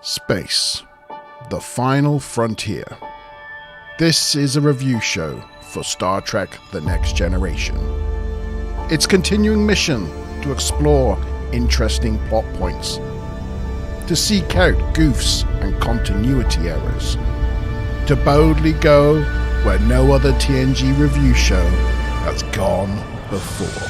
Space, the final frontier. This is a review show for Star Trek The Next Generation. Its continuing mission to explore interesting plot points, to seek out goofs and continuity errors, to boldly go where no other TNG review show has gone before.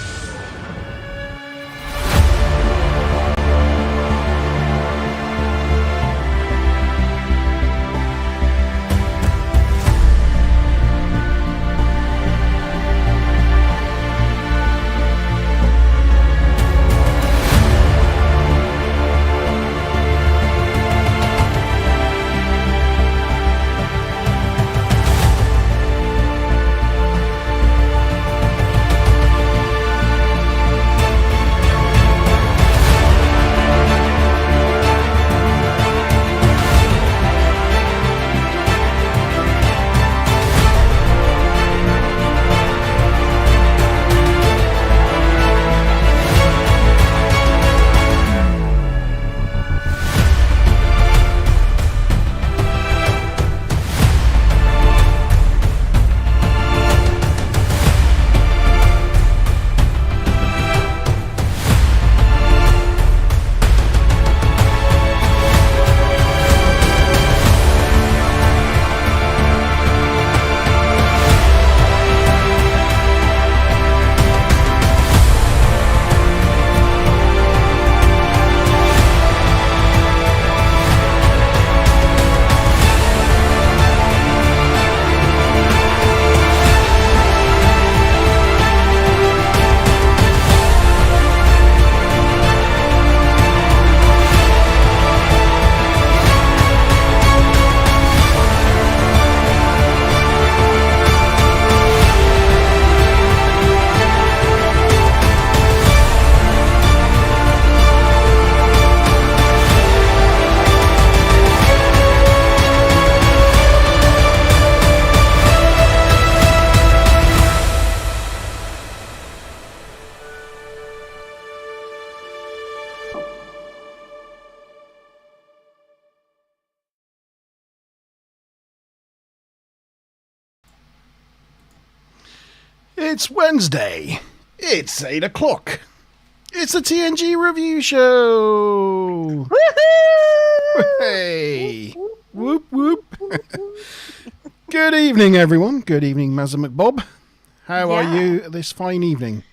It's Wednesday. It's 8 o'clock. It's a TNG review show. Woohoo! Hey. Whoop, whoop. Good evening, everyone. Good evening, Mazza McBob. How are you this fine evening?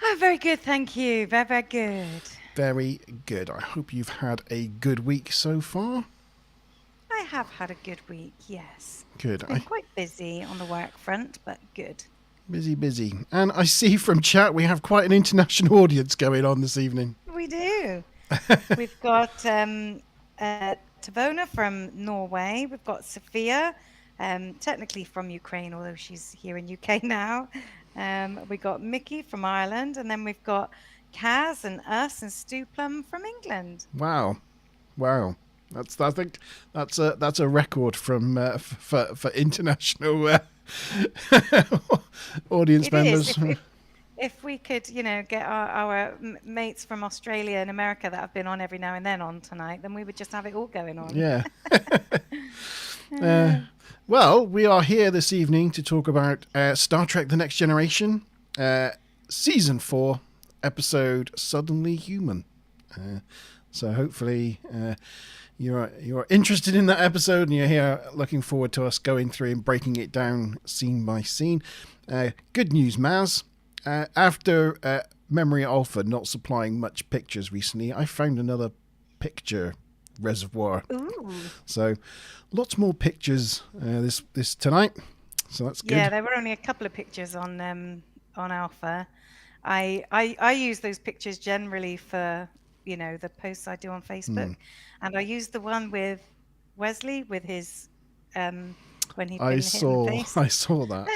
Oh, very good, thank you. Very, very good. Very good. I hope you've had a good week so far. I have had a good week, yes. Good. Been quite busy on the work front, but good. Busy. And I see from chat we have quite an international audience going on this evening. We do. We've got Tavona from Norway. We've got Sophia, technically from Ukraine, although she's here in UK now. We got Mickey from Ireland, and then we've got Kaz and us and Stu Plum from England. Wow. I think that's a record from for international audience members. If we could, get our mates from Australia and America that have been on every now and then on tonight, then we would just have it all going on. Yeah. Well, we are here this evening to talk about Star Trek The Next Generation, Season 4, episode Suddenly Human. So hopefully you're interested in that episode and you're here looking forward to us going through and breaking it down scene by scene. Good news, Maz. After Memory Alpha not supplying much pictures recently, I found another picture reservoir. Ooh. So lots more pictures this tonight. So that's good. Yeah, there were only a couple of pictures on Alpha. I use those pictures generally for the posts I do on Facebook, and I used the one with Wesley with his when he'd been hit in the face. I saw that.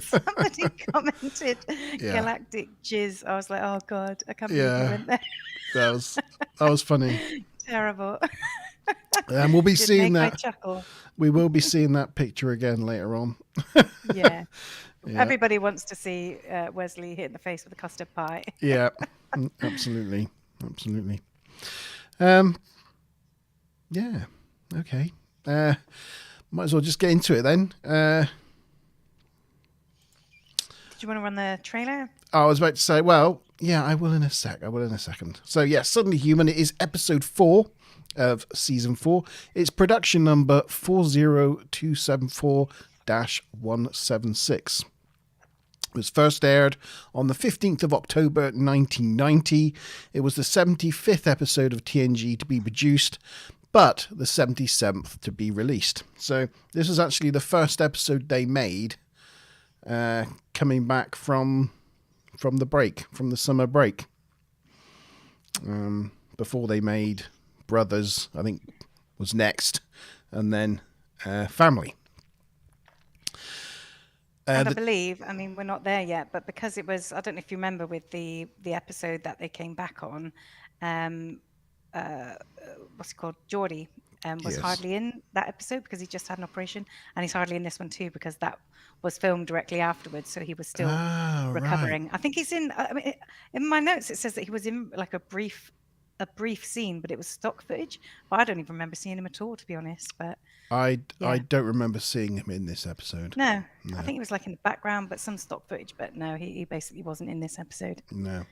Somebody commented galactic jizz. I was like, oh god, I can't believe you went there. that was funny. Terrible. And we'll be seeing that. Chuckle. We will be seeing that picture again later on. Yeah. Everybody wants to see Wesley hit in the face with a custard pie. Yeah, absolutely. Yeah. Okay. Might as well just get into it then. Did you want to run the trailer? I was about to say, well, yeah, I will in a second. So, yeah, Suddenly Human is episode 4 of season 4. It's production number 40274-176. It was first aired on the 15th of October 1990. It was the 75th episode of TNG to be produced, but the 77th to be released. So this was actually the first episode they made coming back from the break, from the summer break. Before they made Brothers, I think was next, and then Family. And I believe, I mean, we're not there yet, but because it was, I don't know if you remember with the episode that they came back on, what's it called? Geordie was Yes. hardly in that episode because he just had an operation, and he's hardly in this one too because that was filmed directly afterwards, so he was still recovering. Right. I think he's in. I mean, in my notes it says that he was in like a brief scene, but it was stock footage. But I don't even remember seeing him at all, to be honest. But I yeah. don't remember seeing him in this episode. No, I think he was like in the background, but some stock footage. But no, he basically wasn't in this episode. No.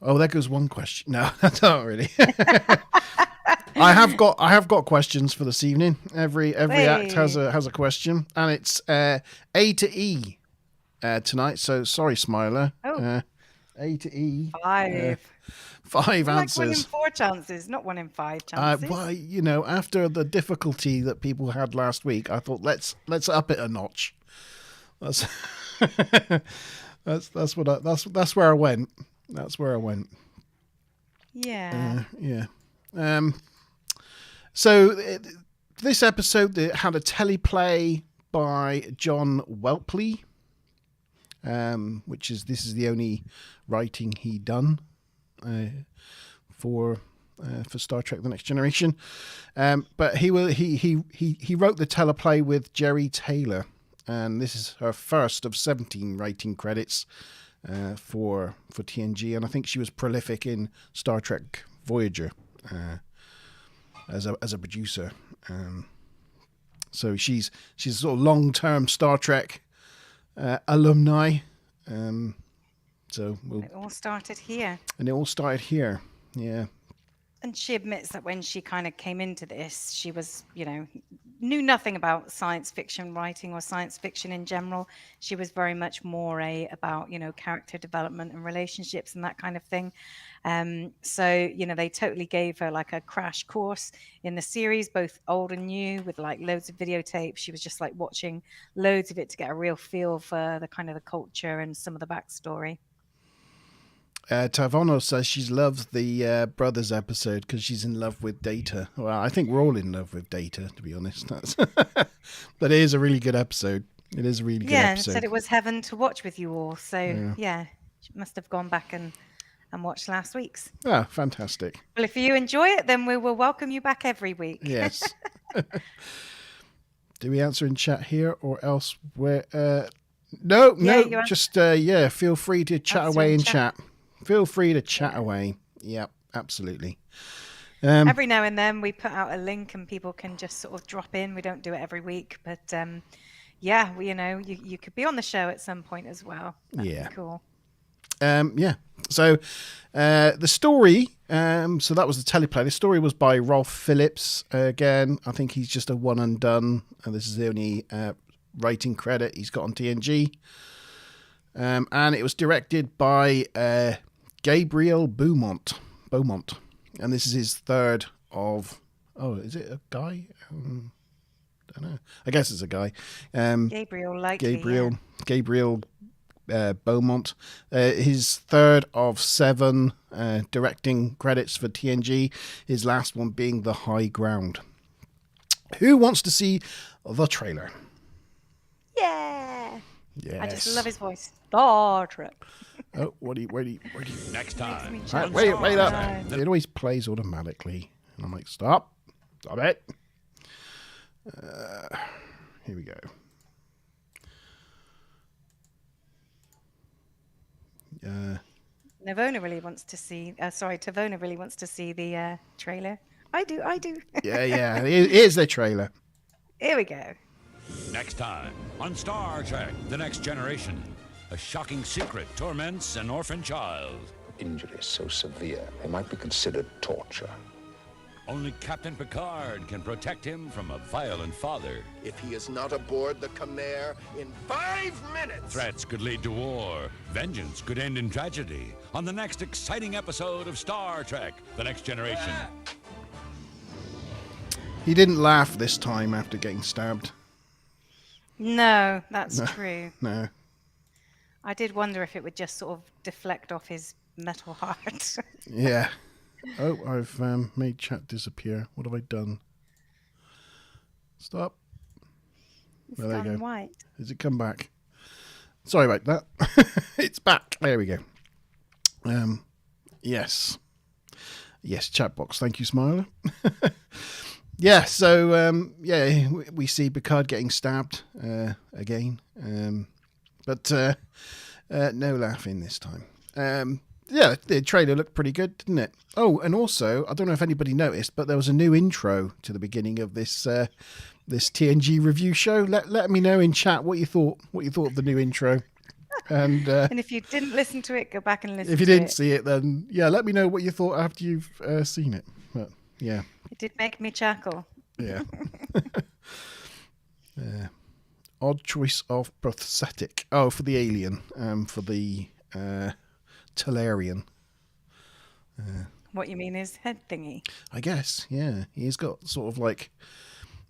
Oh, there goes one question. No, not really. I have got questions for this evening. Every act has a question, and it's A to E tonight. So sorry, Smiler. Oh. A to E. 5. 5 answers. Like 1 in 4 chances, not 1 in 5 chances. Well, you know, after the difficulty that people had last week, I thought let's up it a notch. That's that's where I went. That's where I went. Yeah. Yeah. So this episode had a teleplay by John Welpley, this is the only writing he done for Star Trek: The Next Generation. But he wrote the teleplay with Jerry Taylor, and this is her first of 17 writing credits for TNG, and I think she was prolific in Star Trek Voyager as a producer. So she's sort of long-term Star Trek alumni. So it all started here. And it all started here, yeah. And she admits that when she kind of came into this, she was, knew nothing about science fiction writing or science fiction in general. She was very much more about, character development and relationships and that kind of thing. So, they totally gave her like a crash course in the series, both old and new, with like loads of videotapes. She was just like watching loads of it to get a real feel for the kind of the culture and some of the backstory. Tavono says she loves the Brothers episode because she's in love with Data. Well, I think we're all in love with Data, to be honest. But it is a really good episode. It is a really good episode. Yeah, and said it was heaven to watch with you all. So, yeah she must have gone back and watched last week's. Ah, fantastic. Well, if you enjoy it, then we will welcome you back every week. Yes. Do we answer in chat here or else? No, just, feel free to chat away in chat. Feel free to chat away. Yep, absolutely. Every now and then we put out a link and people can just sort of drop in. We don't do it every week, but you could be on the show at some point as well. That'd be cool. So the story, so that was the teleplay. The story was by Rolf Phillips. Again, I think he's just a one and done. And this is the only writing credit he's got on TNG. And it was directed by Gabriel Beaumont. And this is his third of... Oh, is it a guy? I don't know. I guess it's a guy. Gabriel, likely. Gabriel Beaumont. His third of 7 directing credits for TNG. His last one being The High Ground. Who wants to see the trailer? Yeah. Yes. I just love his voice. Star Trek. Oh, where do you... Next time. Right, wait up. It always plays automatically. And I'm like, stop it. Here we go. Tavona really wants to see the trailer. I do. Yeah. Here's the trailer. Here we go. Next time on Star Trek The Next Generation, a shocking secret torments an orphan child. Injuries so severe, they might be considered torture. Only Captain Picard can protect him from a violent father. If he is not aboard the Khmer in 5 minutes. Threats could lead to war. Vengeance could end in tragedy. On the next exciting episode of Star Trek The Next Generation. He didn't laugh this time after getting stabbed. No, that's true. No. I did wonder if it would just sort of deflect off his metal heart. Yeah. Oh, I've made chat disappear. What have I done? Stop. It's Well, there you gone go. white. Has it come back? Sorry about that. It's back. There we go. Yes. Yes, chat box. Thank you, Smiler. Yeah, so, we see Picard getting stabbed again. But no laughing this time. Yeah, the trailer looked pretty good, didn't it? Oh, and also, I don't know if anybody noticed, but there was a new intro to the beginning of this this TNG review show. Let me know in chat what you thought of the new intro. And if you didn't listen to it, go back and listen to it. if you didn't see it, then yeah, let me know what you thought after you've seen it. But yeah. It did make me chuckle. Yeah. Odd choice of prosthetic. Oh, for the alien. For the Talarian. What you mean is head thingy. I guess, yeah. He's got sort of like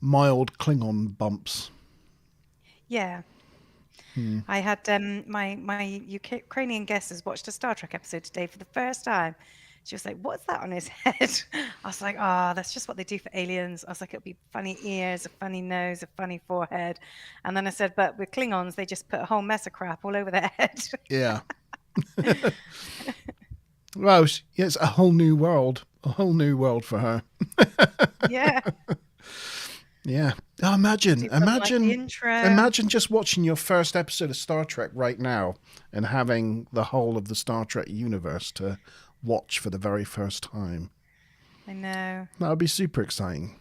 mild Klingon bumps. Yeah. I had my Ukrainian guesses watched a Star Trek episode today for the first time. She was like, "What's that on his head?" I was like, "Oh, that's just what they do for aliens." I was like, "It'll be funny ears, a funny nose, a funny forehead." And then I said, "But with Klingons, they just put a whole mess of crap all over their head." Yeah. Well, it's a whole new world. A whole new world for her. Yeah. Yeah. Oh, imagine Like the intro. imagine just watching your first episode of Star Trek right now and having the whole of the Star Trek universe to watch for the very first time. I know. That would be super exciting.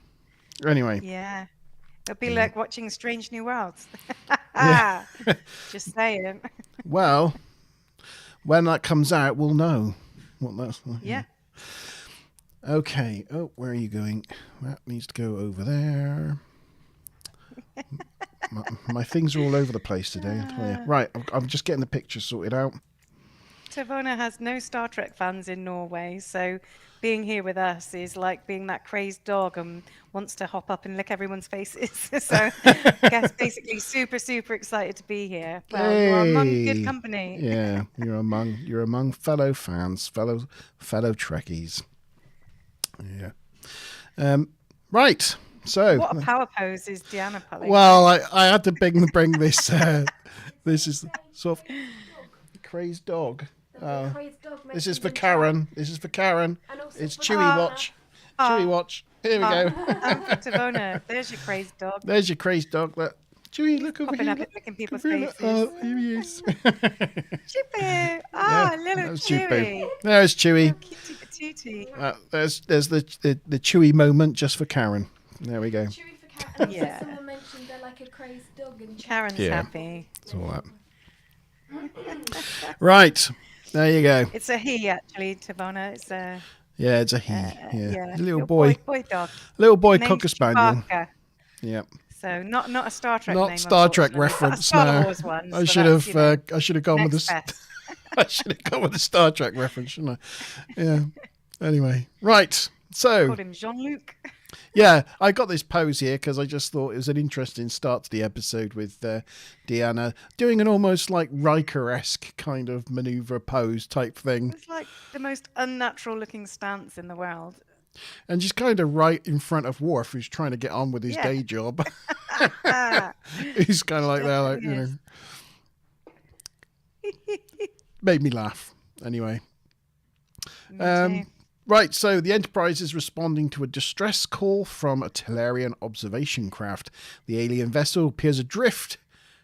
Anyway. Yeah. It'll be like watching Strange New Worlds. Yeah. Just saying. Well, when that comes out, we'll know what that's like. Yeah. Okay. Oh, where are you going? That needs to go over there. My things are all over the place today, I tell you. Right, I'm just getting the picture sorted out. Tavona has no Star Trek fans in Norway, so being here with us is like being that crazed dog and wants to hop up and lick everyone's faces. So I guess basically super, super excited to be here. Well, you're among good company. Yeah, you're among fellow fans, fellow Trekkies. Yeah. Right. So What a power pose is Deanna pulling? well, I had to bring this. This is sort of crazed dog. This is for Karen. This is for Karen. It's Chewy Watch. Chewy Watch. Here we go. Tavona, there's your crazed dog. There's your crazed dog. Look. Chewy, look over Popping here. up and licking people's Come here, faces. look. Oh, here he is. Chippy! Ah, little that was Chewy. There's Chewy. Kitty patootie. There's the Chewy moment just for Karen. There we go. Chewy for cat. And also Yeah. someone mentioned they're like a crazed dog in chat. Karen's Yeah. happy. It's all that. Right. There you go. It's a he, actually, Tavona. It's a Yeah, it's a he. Yeah. Little boy boy. dog. Little boy Named Cocker Spaniel. Chewbacca. Yep. So not a Star Trek name. Not Star Trek unfortunately, but a reference. Star No. Wars one. I so should that's, have. I should have gone with next this. best. I should have gone with the Star Trek reference, shouldn't I? Yeah. Anyway, right. So Called him Jean-Luc. yeah, I got this pose here because I just thought it was an interesting start to the episode with Deanna doing an almost like Riker-esque kind of maneuver pose type thing. It's like the most unnatural looking stance in the world. And she's kind of right in front of Worf, who's trying to get on with his Yeah. day job. Ah, He's kind of like there, like, you know. Made me laugh. Anyway. me too. Right, so the Enterprise is responding to a distress call from a Talarian observation craft. The alien vessel appears adrift,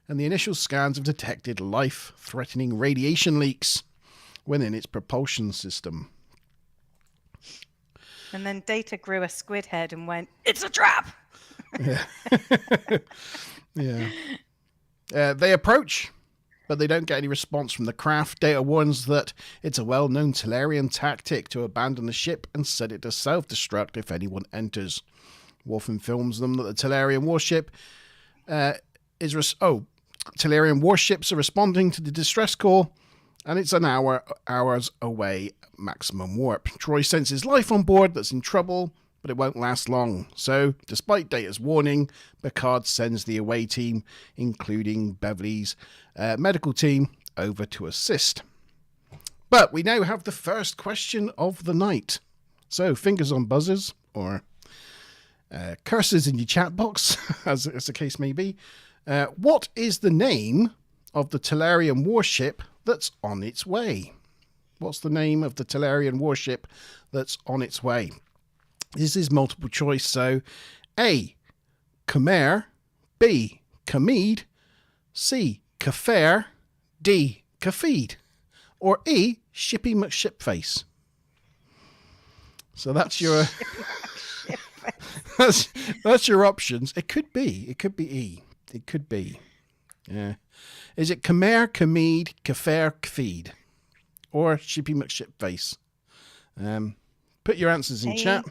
and the initial scans have detected life-threatening radiation leaks within its propulsion system. And then Data grew a squid head and went, "It's a trap." Yeah. Yeah. They approach, but they don't get any response from the craft. Data warns that it's a well-known Talarian tactic to abandon the ship and set it to self-destruct if anyone enters. Worf informs them that the Talarian warship Talarian warships are responding to the distress call, and it's an hours away maximum warp. Troy senses life on board that's in trouble, but it won't last long. So, despite Data's warning, Picard sends the away team, including Beverly's medical team, over to assist. But we now have the first question of the night. So, fingers on buzzers, or curses in your chat box, as the case may be. What is the name of the Talarian warship that's on its way? What's the name of the Talarian warship that's on its way? This is multiple choice, so A, Khmer, B, Khamid, C, Kafir, D, Kafid, or E, Shippy McShipface. So that's your that's your options. It could be E. It could be. Yeah. Is it Khmer, Khamid, Kafir, Kafid, or Shippy McShipface? Put your answers in chat.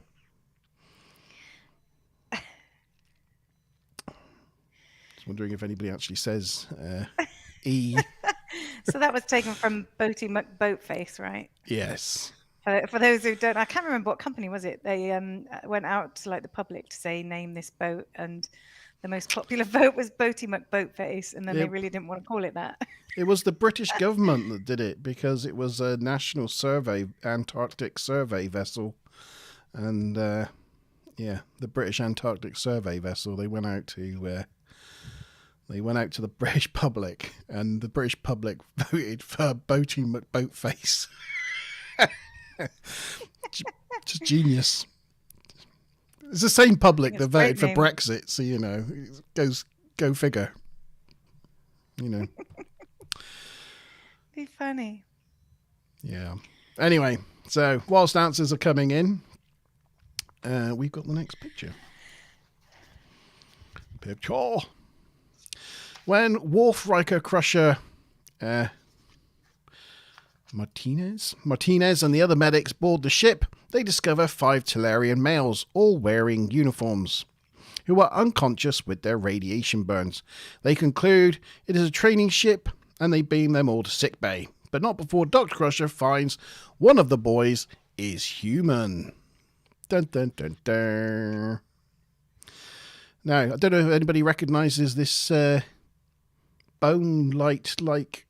Just wondering if anybody actually says E. So that was taken from Boaty McBoatface, right? Yes. For those who don't, I can't remember what company was it. They went out to the public to say name this boat, and the most popular vote was Boaty McBoatface, and then they really didn't want to call it that. It was the British government that did it because it was a national Antarctic survey vessel, and the British Antarctic survey vessel. They went out to the British public, and the British public voted for Boaty McBoatface. Just genius. It's the same public that voted for Brexit, so go figure. Be funny. Yeah. Anyway, so whilst answers are coming in, we've got the next picture. When Worf, Riker, Crusher, Martinez and the other medics board the ship, they discover 5 Talarian males, all wearing uniforms, who are unconscious with their radiation burns. They conclude it is a training ship, and they beam them all to sickbay, but not before Dr. Crusher finds one of the boys is human. Dun dun dun dun. Now, I don't know if anybody recognises this bone light-like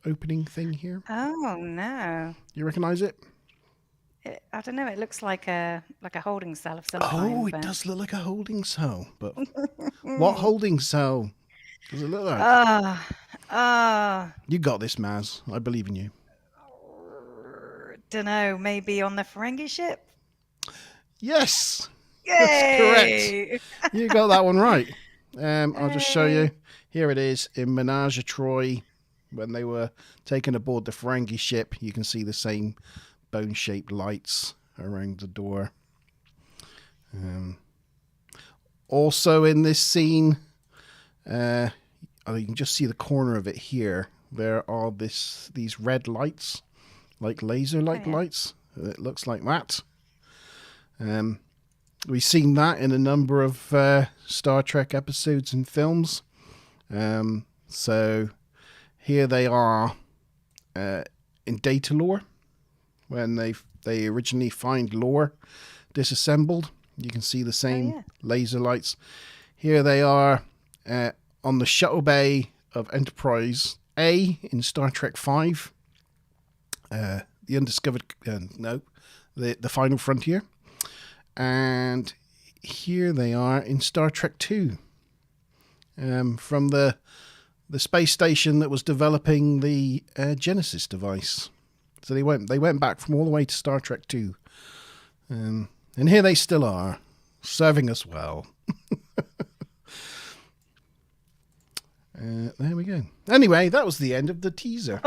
opening thing here. Oh no! You recognise it? I don't know. It looks like a holding cell of some kind. Oh, it does look like a holding cell. But what holding cell does it look like? You got this, Maz. I believe in you. Don't know. Maybe on the Ferengi ship. Yes, Yay! that's correct. You got that one right. I'll just show you. Here it is in Menage a Troy. When they were taken aboard the Ferengi ship, you can see the same bone-shaped lights around the door. Also in this scene, you can just see the corner of it here. There are these red lights, like laser-like lights. It looks like that. We've seen that in a number of Star Trek episodes and films. So here they are in data lore. When they originally find lore disassembled, you can see the same laser lights. Here they are on the shuttle bay of Enterprise A in Star Trek V. The Undiscovered, the Final Frontier. And here they are in Star Trek II. From the space station that was developing the Genesis device. So they went back from all the way to Star Trek II. And here they still are, serving us well. There we go. Anyway, that was the end of the teaser.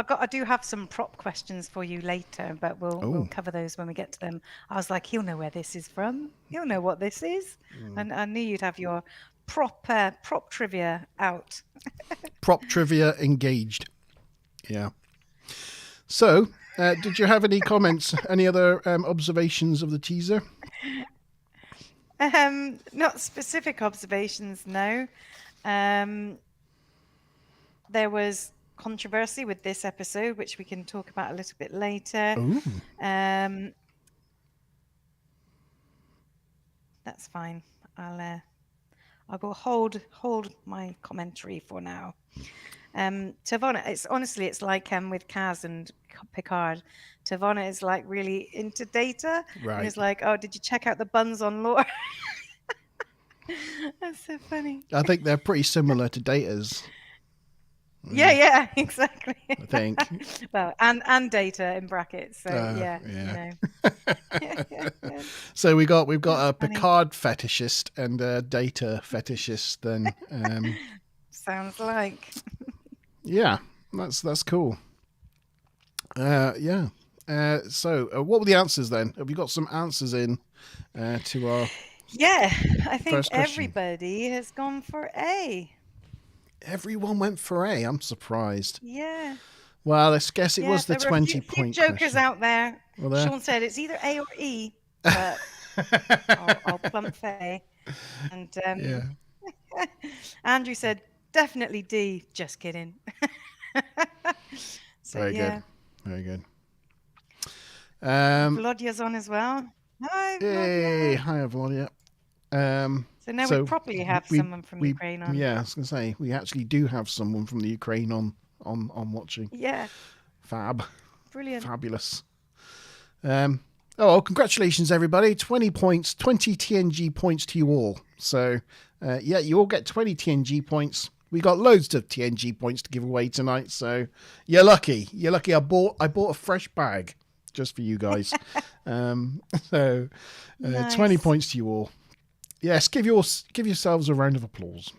I do have some prop questions for you later, but we'll cover those when we get to them. I was like, he'll know where this is from. He'll know what this is. And I knew you'd have your prop trivia out. Prop trivia engaged. Yeah. So, did you have any comments, any other observations of the teaser? Not specific observations, no. There was controversy with this episode, which we can talk about a little bit later. That's fine. I will hold my commentary for now. Tavona, it's like with Kaz and Picard. Tavona is like really into data. Right. And it's like, oh, did you check out the buns on Laura? That's so funny. I think they're pretty similar to Data's. Yeah, exactly. I think. Well, and data in brackets. So yeah. So we've got a Picard fetishist and a Data fetishist. Then sounds like. Yeah, that's cool. Yeah. So what were the answers then? Have you got some answers in to our? Yeah, I think everybody has gone for A. Everyone went for A. I'm surprised. Yeah. Well, I guess it was the 20-point jokers question. out there. Well, Sean said it's either A or E, but I'll plump for A. And Andrew said definitely D. Just kidding. So, Very good. Very good. Volodya's on as well. Hi, Hey, hi, Volodya. So now we probably have someone from Ukraine on. Yeah, I was going to say, we actually do have someone from the Ukraine on watching. Yeah. Fab. Brilliant. Fabulous. Congratulations, everybody. 20 points, 20 TNG points to you all. So, you all get 20 TNG points. We got loads of TNG points to give away tonight. So, you're lucky. You're lucky. I bought a fresh bag just for you guys. Nice. 20 points to you all. Yes, give yourselves a round of applause.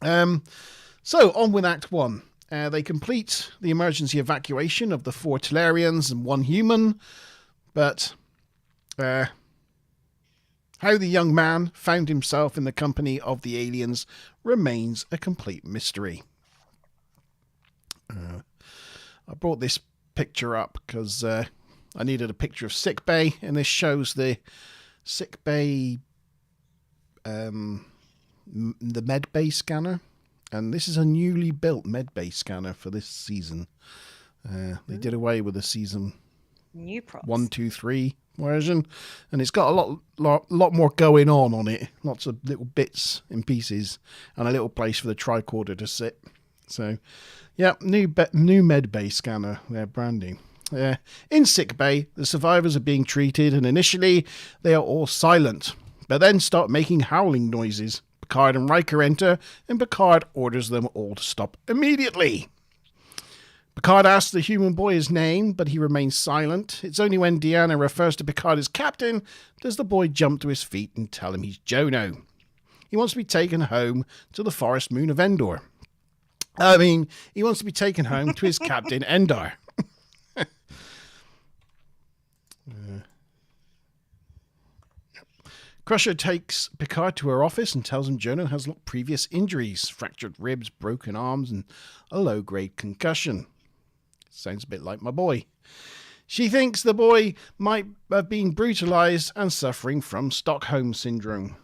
So on with Act 1. They complete the emergency evacuation of the 4 Tellarians and 1 human, but how the young man found himself in the company of the aliens remains a complete mystery. I brought this picture up because I needed a picture of sickbay, and this shows the sickbay. The medbay scanner, and this is a newly built medbay scanner for this season. They did away with the season new props 1, 2, 3 version, and it's got a lot more going on it. Lots of little bits and pieces, and a little place for the tricorder to sit. So, yeah, new medbay scanner. They're branding. In sickbay, the survivors are being treated, and initially they are all silent, but then start making howling noises. Picard and Riker enter, and Picard orders them all to stop immediately. Picard asks the human boy his name, but he remains silent. It's only when Deanna refers to Picard as Captain does the boy jump to his feet and tell him he's Jono. He wants to be taken home to the forest moon of Endor. He wants to be taken home to his Captain Endor. Crusher takes Picard to her office and tells him Jono has previous injuries, fractured ribs, broken arms, and a low-grade concussion. Sounds a bit like my boy. She thinks the boy might have been brutalized and suffering from Stockholm Syndrome.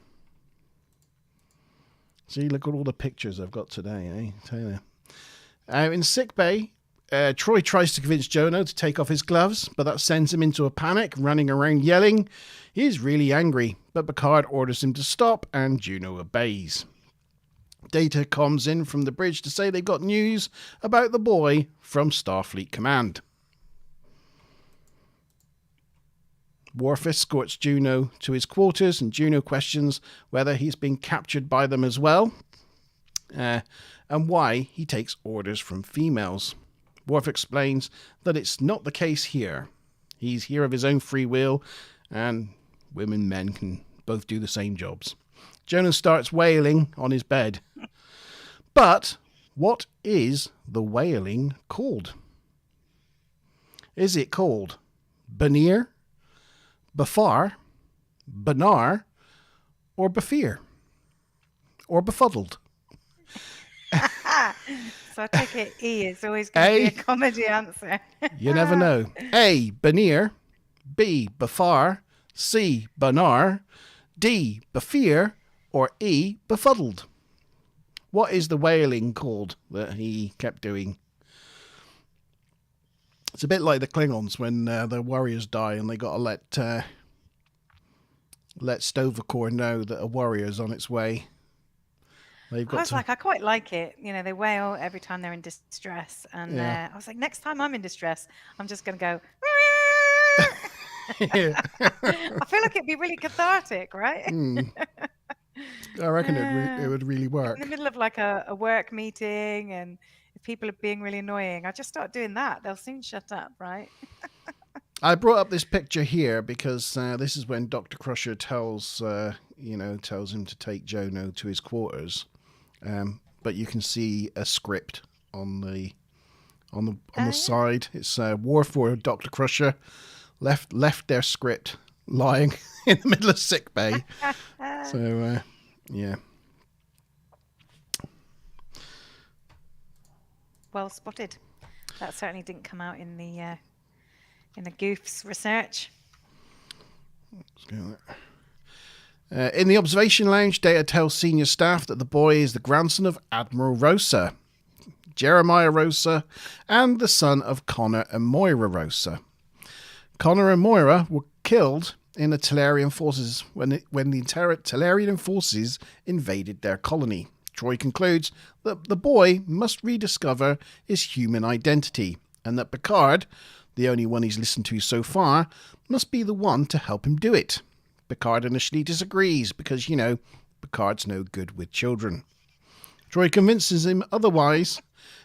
See, look at all the pictures I've got today, eh? Tell you. In sickbay, Troy tries to convince Jono to take off his gloves, but that sends him into a panic, running around yelling. He's really angry, but Picard orders him to stop, and Juno obeys. Data comes in from the bridge to say they've got news about the boy from Starfleet Command. Worf escorts Juno to his quarters, and Juno questions whether he's been captured by them as well, and why he takes orders from females. Worf explains that it's not the case here. He's here of his own free will, and women and men can both do the same jobs. Jonas starts wailing on his bed. But what is the wailing called? Is it called Benear, Bafar, Benar, or Bafir? Or Befuddled? So I take it E is always going to be A. a comedy answer. You never know. A. Benear, B. Bafar, C. Benar, D. Bafir, or E. Befuddled? What is the wailing called that he kept doing? It's a bit like the Klingons when the warriors die and they got to let Tovacor know that a warrior's on its way. They've I got was like, I quite like it. You know, they wail every time they're in distress. And Yeah. I was like, next time I'm in distress, I'm just going to go. Yeah. I feel like it'd be really cathartic, right? I reckon it would really work. In the middle of like a work meeting, and if people are being really annoying, I just start doing that. They'll soon shut up, right? I brought up this picture here because this is when Dr. Crusher tells him to take Jono to his quarters. But you can see a script on the side. It's Worf or Dr. Crusher left their script lying in the middle of sick bay. So yeah. Well spotted. That certainly didn't come out in the Goof's research. Let's go there. In the observation lounge, Data tells senior staff that the boy is the grandson of Admiral Rosa, Jeremiah Rosa, and the son of Connor and Moira Rosa. Connor and Moira were killed in the Tellarian forces when the Tellarian forces invaded their colony. Troy concludes that the boy must rediscover his human identity, and that Picard, the only one he's listened to so far, must be the one to help him do it. Picard initially disagrees because, Picard's no good with children. Troy convinces him otherwise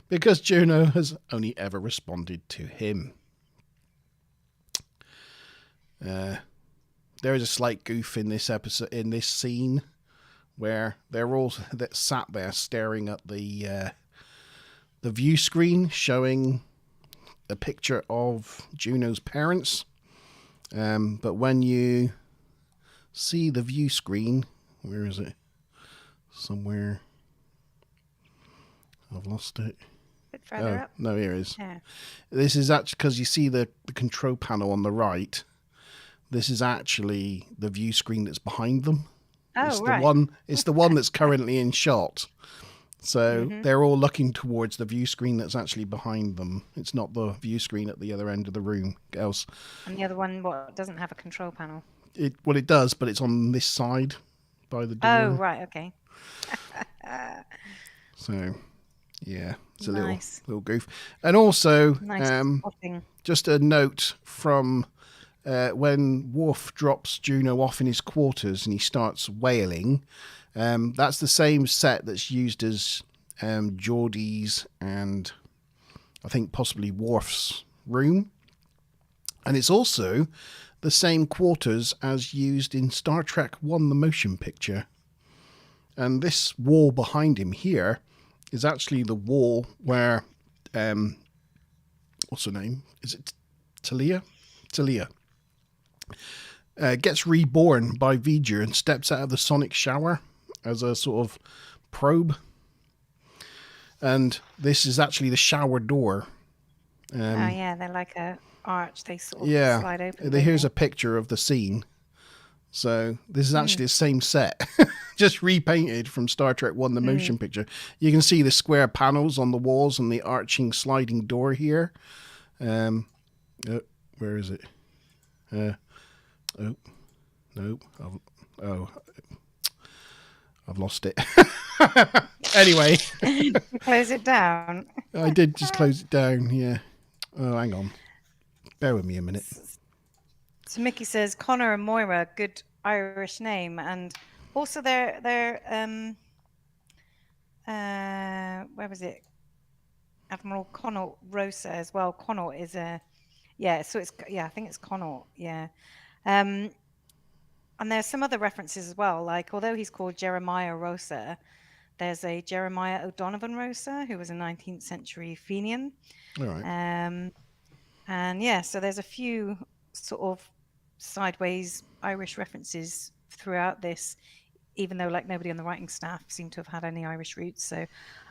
because Juno has only ever responded to him. There is a slight goof in this episode, in this scene, where they're all sat there staring at the view screen showing a picture of Juno's parents. But when you see the view screen, where is it? Somewhere. I've lost it. A bit further up. No, here it is. Yeah. This is actually, because you see the control panel on the right, this is actually the view screen that's behind them. Oh, it's right. It's the one that's currently in shot. So they're all looking towards the view screen that's actually behind them. It's not the view screen at the other end of the room. Else, And the other one, doesn't have a control panel? it does, but it's on this side by the door. Oh, right, okay. So, yeah, it's a Nice. little goof. And also, Nice spotting. just a note from when Worf drops Juno off in his quarters and he starts wailing. That's the same set that's used as Geordie's and I think possibly Worf's room. And it's also the same quarters as used in Star Trek 1, the motion picture. And this wall behind him here is actually the wall where, what's her name? Is it Talia? Talia. Gets reborn by V'ger and steps out of the sonic shower as a sort of probe. And this is actually the shower door. Oh, yeah, they're like a arch. They sort of Yeah, slide open. here's a picture of the scene. So this is actually the same set, just repainted from Star Trek 1, the motion picture. You can see the square panels on the walls and the arching sliding door here. Where is it? Nope. I've lost it. Anyway. You close it down. I did just close it down, yeah. Oh, hang on. Bear with me a minute. So Mickey says Connor and Moira, good Irish name, and also they're where was it? Admiral Connaught Rosa as well. Connaught is I think it's Connaught, yeah. And there's some other references as well, like although he's called Jeremiah Rosa, there's a Jeremiah O'Donovan Rosa who was a 19th century Fenian. All right. And yeah, so there's a few sort of sideways Irish references throughout this, even though like nobody on the writing staff seemed to have had any Irish roots. So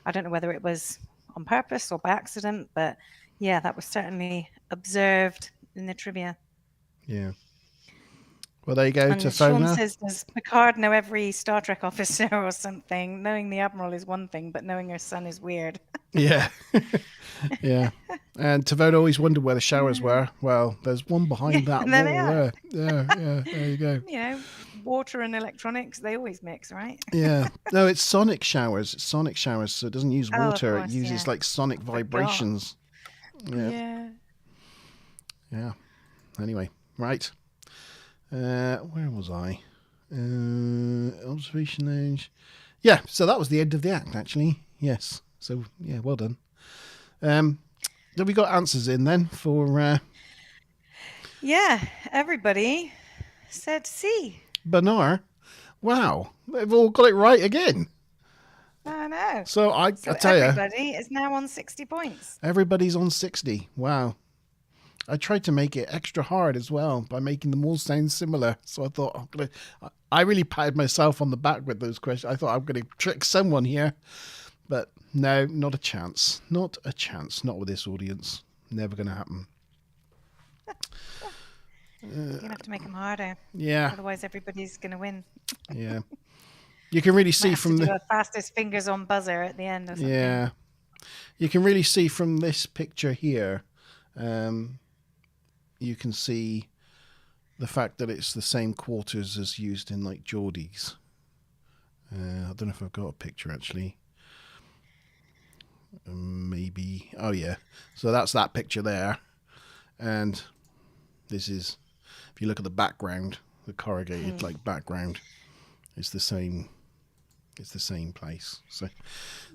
I don't know whether it was on purpose or by accident, but yeah, that was certainly observed in the trivia. Yeah. Well, there you go, And Sean Tafona. says, does Picard know every Star Trek officer or something? Knowing the Admiral is one thing, but knowing her son is weird. Yeah. Yeah. And Tavona always wondered where the showers were. Well, there's one behind that and wall there they are. there. Yeah, there you go. You know, water and electronics, they always mix, right? Yeah. No, it's sonic showers. It's sonic showers, so it doesn't use Oh, of water. course, It uses yeah. like sonic vibrations. Yeah. Yeah. Anyway, right. Where was I? Observation lounge. Yeah, so that was the end of the act, actually. Yes. So, yeah, well done. Have we got answers in then for Yeah, everybody said C. Bernard? Wow, they've all got it right again. I know. So I So tell you, everybody is now on 60 points. everybody's on 60. Wow. I tried to make it extra hard as well by making them all sound similar. So I thought I really patted myself on the back with those questions. I thought I'm going to trick someone here, but no, not a chance. Not a chance. Not with this audience. Never going to happen. You're going to have to make them harder. Yeah, Otherwise, everybody's going to win. yeah. You can really Might see have from to do the a fastest fingers on buzzer at the end or something. yeah. You can really see from this picture here. You can see the fact that it's the same quarters as used in like Geordie's. I don't know if I've got a picture actually. Maybe. Oh yeah. So that's that picture there, and this is. If you look at the background, the corrugated like background, it's the same. It's the same place. So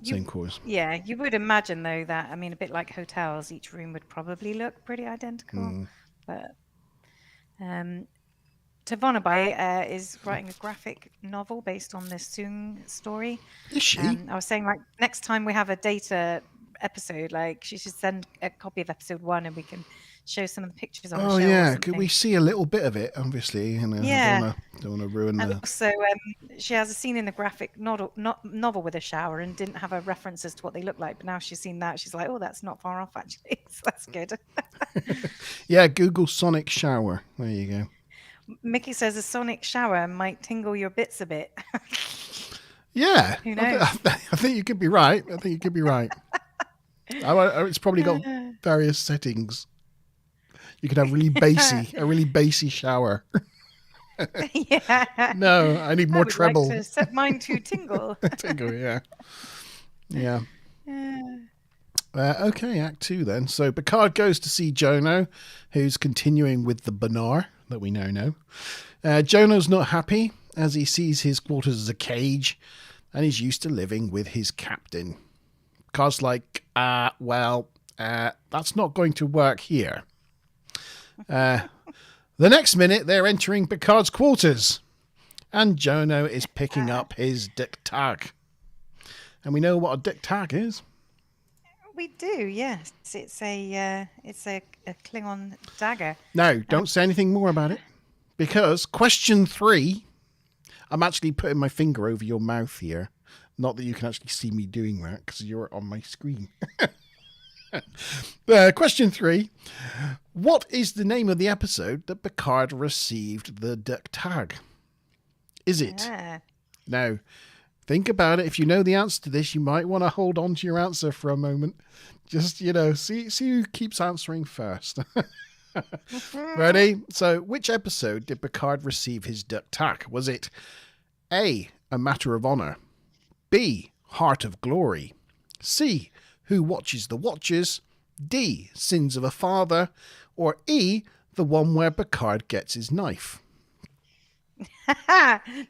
same quarters. Yeah, you would imagine though that, I mean, a bit like hotels, each room would probably look pretty identical. But Tavonabai is writing a graphic novel based on the Soong story. Is she? I was saying, like, next time we have a data episode, like, she should send a copy of episode 1 and we can show some of the pictures on the show. Oh or yeah, could something. we see a little bit of it? Obviously, and Yeah. I don't want to ruin And the. also, she has a scene in the graphic novel with a shower and didn't have a reference as to what they look like. But now she's seen that, she's like, oh, that's not far off, actually. So that's good. Yeah, Google Sonic shower. There you go. Mickey says a sonic shower might tingle your bits a bit. Yeah, Who knows? I think you could be right. I think you could be right. It's probably got various settings. You could have a really bassy shower. Yeah. No, I need I more would treble. like to set mine to tingle. Tingle, yeah. Yeah. Okay, Act 2 then. So Picard goes to see Jono, who's continuing with the Bernard that we now know. Jono's not happy as he sees his quarters as a cage and he's used to living with his captain. Picard's like, that's not going to work here. The next minute, they're entering Picard's quarters and Jono is picking up his dick tag. And we know what a dick tag is. We do, yes. It's a Klingon dagger. No, don't say anything more about it. Because question 3, I'm actually putting my finger over your mouth here. Not that you can actually see me doing that because you're on my screen. Question 3. What is the name of the episode that Picard received the dick tag? Is it? Yeah. Now, think about it. If you know the answer to this, you might want to hold on to your answer for a moment. Just, see who keeps answering first. Ready? So, which episode did Picard receive his dick tag? Was it A, A Matter of Honor, B, Heart of Glory, C, Who Watches the Watchers, D, Sins of a Father, or E, the one where Picard gets his knife?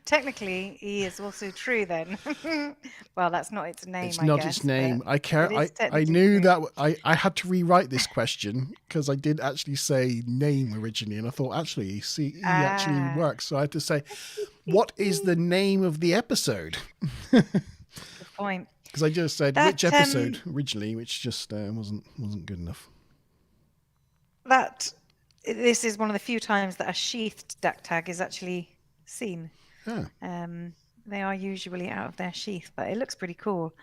Technically, E is also true then. Well, that's not its name. It's I not guess, its name. but I care. it is I technically knew true. that. I had to rewrite this question because I did actually say name originally, and I thought actually, see, E actually works. So I had to say, what is the name of the episode? Good point. Because I just said That, which episode originally, which just wasn't good enough. this is one of the few times that a sheathed duck tag is actually seen. Oh. They are usually out of their sheath, but it looks pretty cool,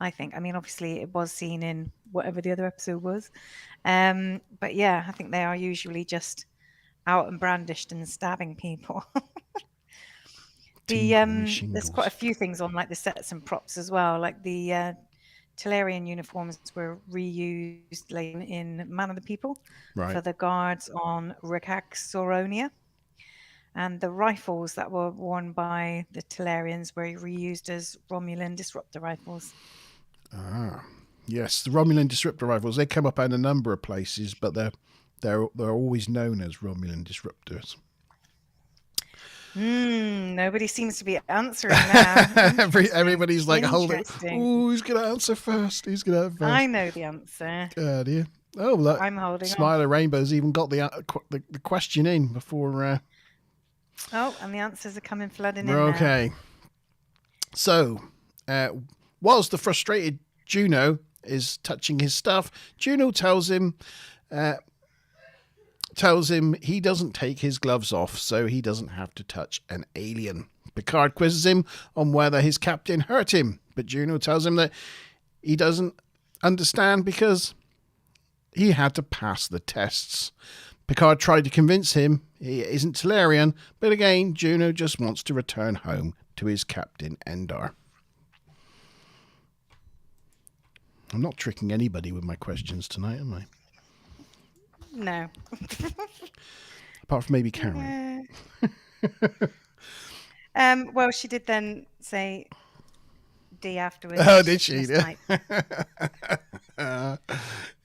I think. I mean, obviously it was seen in whatever the other episode was. But yeah, I think they are usually just out and brandished and stabbing people. There's quite a few things on like the sets and props as well. Like the Talarian uniforms were reused later in Man of the People for the guards on Rikaxoronia. And the rifles that were worn by the Talarians were reused as Romulan disruptor rifles. Ah, yes, the Romulan disruptor rifles. They come up in a number of places, but they're always known as Romulan disruptors. Nobody seems to be answering now. Everybody's like, hold it. Oh, who's going to answer first? Who's going to answer first? I know the answer. Dear. Oh, look. I'm holding Smile of Rainbow's even got the question in before. Oh, and the answers are coming flooding in okay. now. So, whilst the frustrated Juno is touching his stuff, Juno tells him he doesn't take his gloves off, so he doesn't have to touch an alien. Picard quizzes him on whether his captain hurt him, but Juno tells him that he doesn't understand because he had to pass the tests. Picard tried to convince him he isn't Talarian, but again, Juno just wants to return home to his captain, Endar. I'm not tricking anybody with my questions tonight, am I? No. Apart from maybe Karen. Well, she did then say D afterwards. Oh, did she?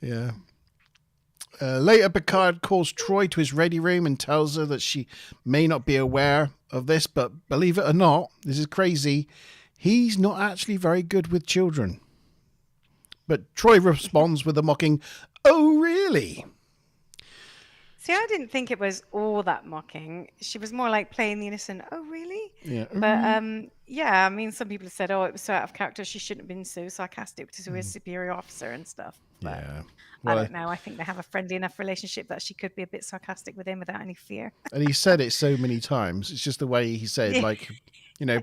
Yeah. Later, Picard calls Troy to his ready room and tells her that she may not be aware of this, but believe it or not, this is crazy, he's not actually very good with children. But Troy responds with a mocking, "Oh, really?" See, I didn't think it was all that mocking. She was more like playing the innocent, "Oh, really?" Yeah. But yeah, I mean, some people have said, "Oh, it was so out of character. She shouldn't have been so sarcastic to his superior officer and stuff." But yeah. Well, I don't know. I think they have a friendly enough relationship that she could be a bit sarcastic with him without any fear. And he said it so many times. It's just the way he said, like,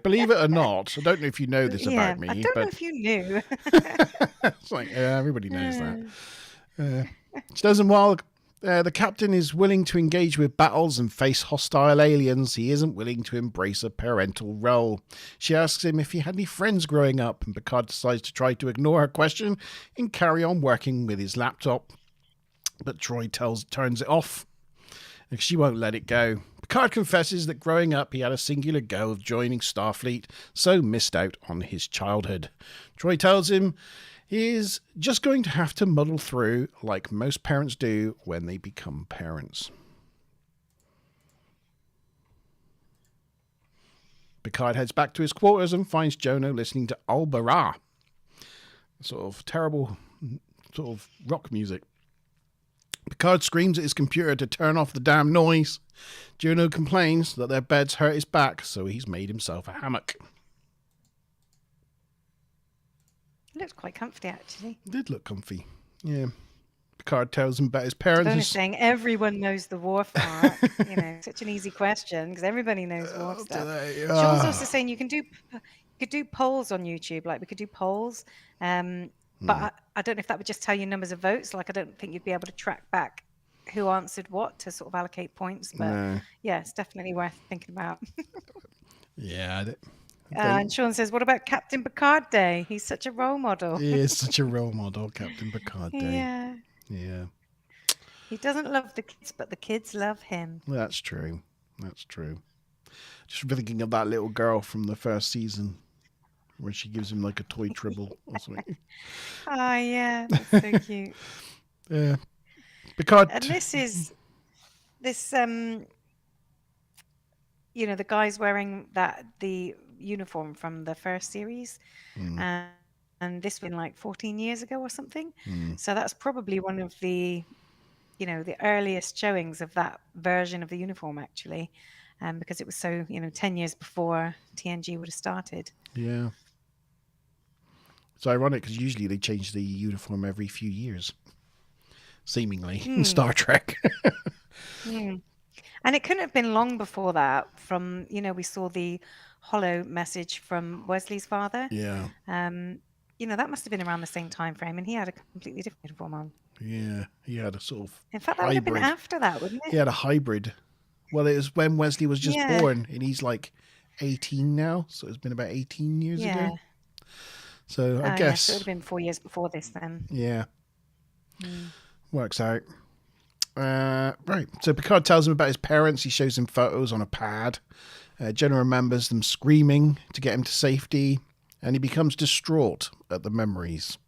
believe it or not, I don't know if you know this about me. I don't know if you knew. It's like, everybody knows that. She doesn't, while the captain is willing to engage with battles and face hostile aliens, he isn't willing to embrace a parental role. She asks him if he had any friends growing up, and Picard decides to try to ignore her question and carry on working with his laptop. But Troy turns it off, and she won't let it go. Picard confesses that growing up he had a singular goal of joining Starfleet, so missed out on his childhood. Troy tells him he is just going to have to muddle through like most parents do when they become parents. Picard heads back to his quarters and finds Jono listening to Al-Bara, sort of terrible sort of rock music. Picard screams at his computer to turn off the damn noise. Jono complains that their beds hurt his back, so he's made himself a hammock. It looks quite comfy, actually. It did look comfy. Yeah. Picard tells him about his parents. Bonus saying everyone knows the Worf part. Such an easy question because everybody knows Worf stuff. Sean's also saying you could do polls on YouTube. Like we could do polls, but I don't know if that would just tell you numbers of votes. Like I don't think you'd be able to track back who answered what to sort of allocate points. But yeah, it's definitely worth thinking about. Yeah. And Sean says, what about Captain Picard Day? He's such a role model. He is such a role model, Captain Picard Day. Yeah. Yeah. He doesn't love the kids, but the kids love him. That's true. That's true. Just thinking of that little girl from the first season where she gives him like a toy tribble or something. Oh, yeah. That's so cute. Yeah. Picard. And the guy's wearing the uniform from the first series, and this been like 14 years ago or something. So that's probably one of the earliest showings of that version of the uniform, actually, because it was so 10 years before TNG would have started. Yeah. It's ironic because usually they change the uniform every few years. seemingly, in Star Trek. And it couldn't have been long before that from, we saw the hollow message from Wesley's father. Yeah. That must have been around the same time frame, and he had a completely different uniform on. Yeah. He had a sort of In fact, that would have been hybrid. after that, wouldn't it? He had a hybrid. Well, it was when Wesley was just Yeah. born, and he's like 18 now, so it's been about 18 years Yeah. ago. So I Yes, guess, it would have been 4 years before this then. yeah, works out. Right. So Picard tells him about his parents. He shows him photos on a pad. Jenna remembers them screaming to get him to safety, and he becomes distraught at the memories.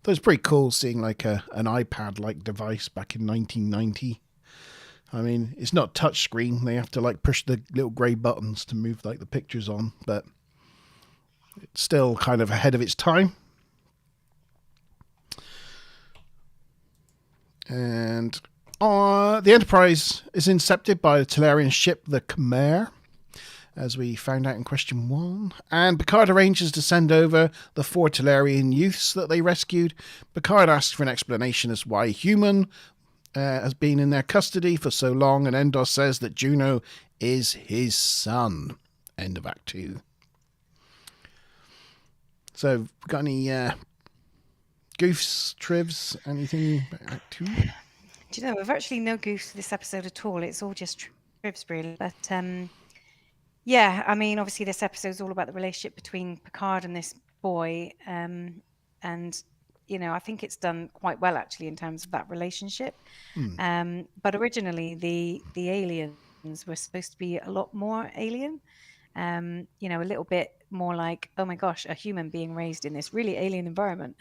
So it's pretty cool seeing like an iPad-like device back in 1990. I mean, it's not touchscreen. They have to like push the little grey buttons to move like the pictures on, but it's still kind of ahead of its time. And the Enterprise is incepted by the Tellarian ship, the Khmer, as we found out in question 1. And Picard arranges to send over the 4 Tellarian youths that they rescued. Picard asks for an explanation as why human has been in their custody for so long, and Endor says that Juno is his son. End of Act 2. So, got any goofs, trivs, anything about Act 2? Do you know, we've actually no goofs for this episode at all. It's all just trivs, really. But yeah, I mean, obviously this episode's all about the relationship between Picard and this boy. And, I think it's done quite well, actually, in terms of that relationship. But originally, the aliens were supposed to be a lot more alien. A little bit more like, oh my gosh, a human being raised in this really alien environment.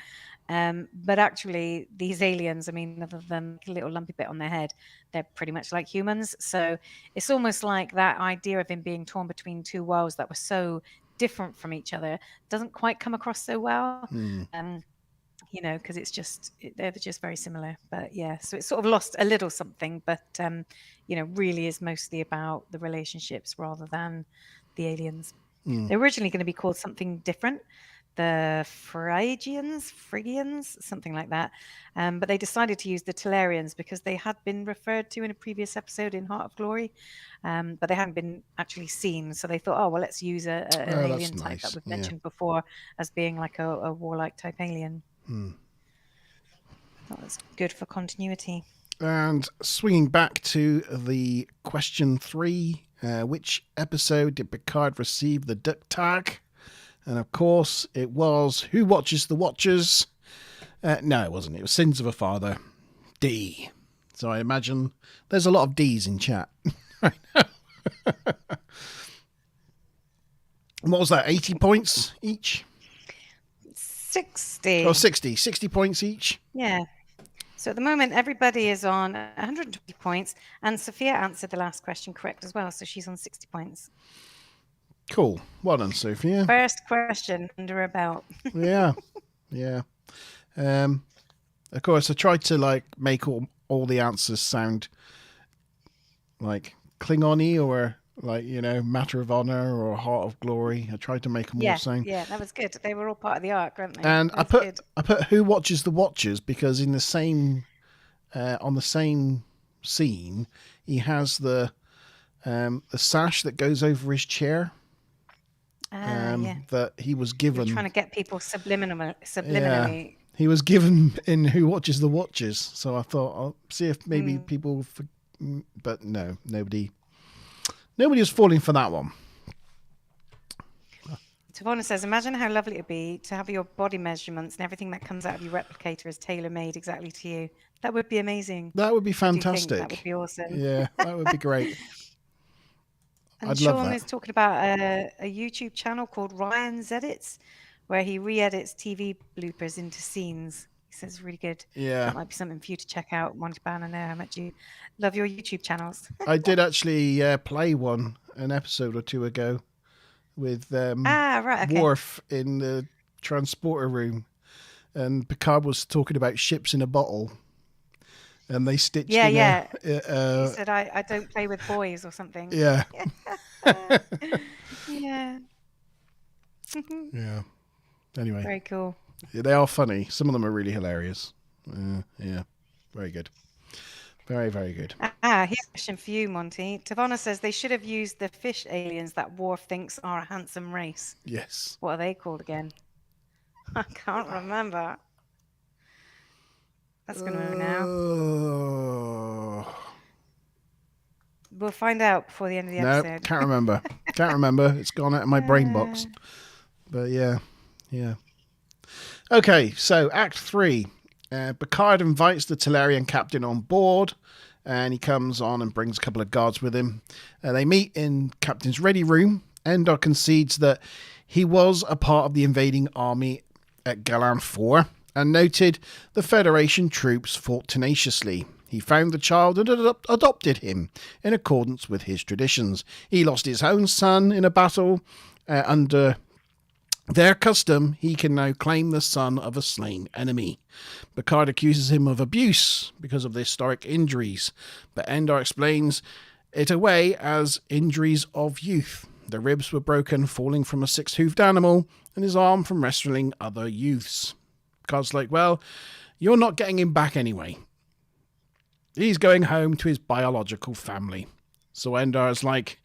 But actually, these aliens, I mean, other than a little lumpy bit on their head, they're pretty much like humans. So it's almost like that idea of him being torn between two worlds that were so different from each other doesn't quite come across so well. Because they're just very similar. But yeah, so it's sort of lost a little something, but really is mostly about the relationships rather than the aliens. They're originally going to be called something different, the Phrygians, something like that. But they decided to use the Tellarians because they had been referred to in a previous episode in Heart of Glory, but they hadn't been actually seen. So they thought, oh, well, let's use an alien type nice. that we've mentioned before as being like a warlike type alien. That was good for continuity. And swinging back to the question 3, which episode did Picard receive the duck tag? And of course, it was Who Watches the Watchers? No, it wasn't. It was Sins of a Father. D. So I imagine there's a lot of D's in chat right now. What was that? 80 points each? 60. Oh, 60. 60 points each? Yeah. So at the moment, everybody is on 120 points, and Sophia answered the last question correct as well, so she's on 60 points. Cool. Well done, Sophia. First question under her belt. Yeah. Of course, I tried to make all the answers sound like Klingon-y or Matter of Honor or Heart of Glory. I tried to make them all sound. Yeah, that was good. They were all part of the arc, weren't they? And I put Who Watches the Watchers because in the same on the same scene he has the sash that goes over his chair. That he was given. You're trying to get people subliminally. Yeah, he was given in Who Watches the Watchers. So I thought I'll see if maybe people, but no, nobody was falling for that one. Tavona says, imagine how lovely it would be to have your body measurements and everything that comes out of your replicator is tailor-made exactly to you. That would be amazing. That would be fantastic. That would be awesome. Yeah, that would be great. And I'd Sean love that. is talking about a YouTube channel called Ryan's Edits, where he re-edits TV bloopers into scenes. He says it's really good. Yeah. That might be something for you to check out. Monty Ban, I know how much you love your YouTube channels. I did actually play one an episode or two ago with right, okay. Worf in the transporter room, and Picard was talking about ships in a bottle, and they stitched Yeah. he said, I don't play with boys or something. Yeah. Yeah. Yeah. Anyway, Very cool. they are funny. Some of them are really hilarious. Yeah. Very good. Very, very good. Here's a question for you, Monty. Tavona says they should have used the fish aliens that Worf thinks are a handsome race. Yes. What are they called again? I can't remember. That's going to move now. We'll find out before the end of the No, episode. can't remember. Can't remember. It's gone out of my brain box. But yeah. Okay, so Act 3. Picard invites the Tellurian captain on board, and he comes on and brings a couple of guards with him. They meet in Captain's ready room. Endor concedes that he was a part of the invading army at Galan 4 and noted the Federation troops fought tenaciously. He found the child and adopted him in accordance with his traditions. He lost his own son in a battle under their custom. He can now claim the son of a slain enemy. Picard accuses him of abuse because of the historic injuries, but Endor explains it away as injuries of youth. The ribs were broken falling from a six-hoofed animal and his arm from wrestling other youths. Picard's like, well, you're not getting him back anyway. He's going home to his biological family. So Endor's like,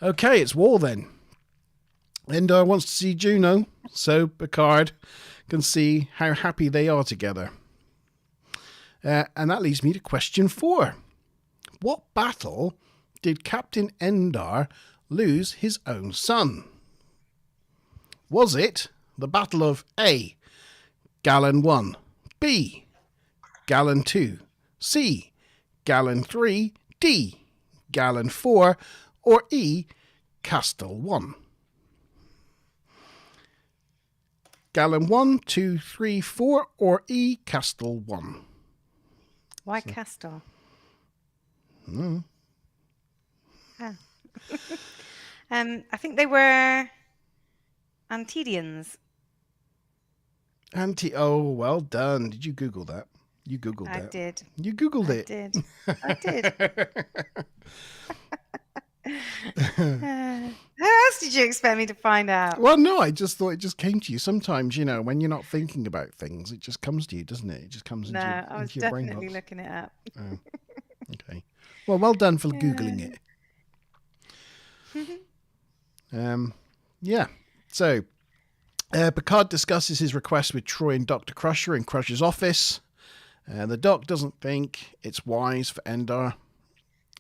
okay, it's war then. Endor wants to see Juno, so Picard can see how happy they are together. And that leads me to question 4. What battle did Captain Endor lose his own son? Was it the Battle of A, Galan 1, B, Galan 2, C, Galan 3, D, Galan 4, or E, Castle 1? Galan 1, 2, 3, 4, or E, Castle 1? Why Castor? I think they were Antedians. Oh, well done. Did you Google that? You Googled that. I did. You Googled it. I did. How else did you expect me to find out? Well, no, I just thought it just came to you. Sometimes, when you're not thinking about things, it just comes to you, doesn't it? It just comes into your brain box. Definitely looking it up. Oh, okay. Well done for Googling it. So, Picard discusses his request with Troy and Dr. Crusher in Crusher's office. The Doc doesn't think it's wise for Endor,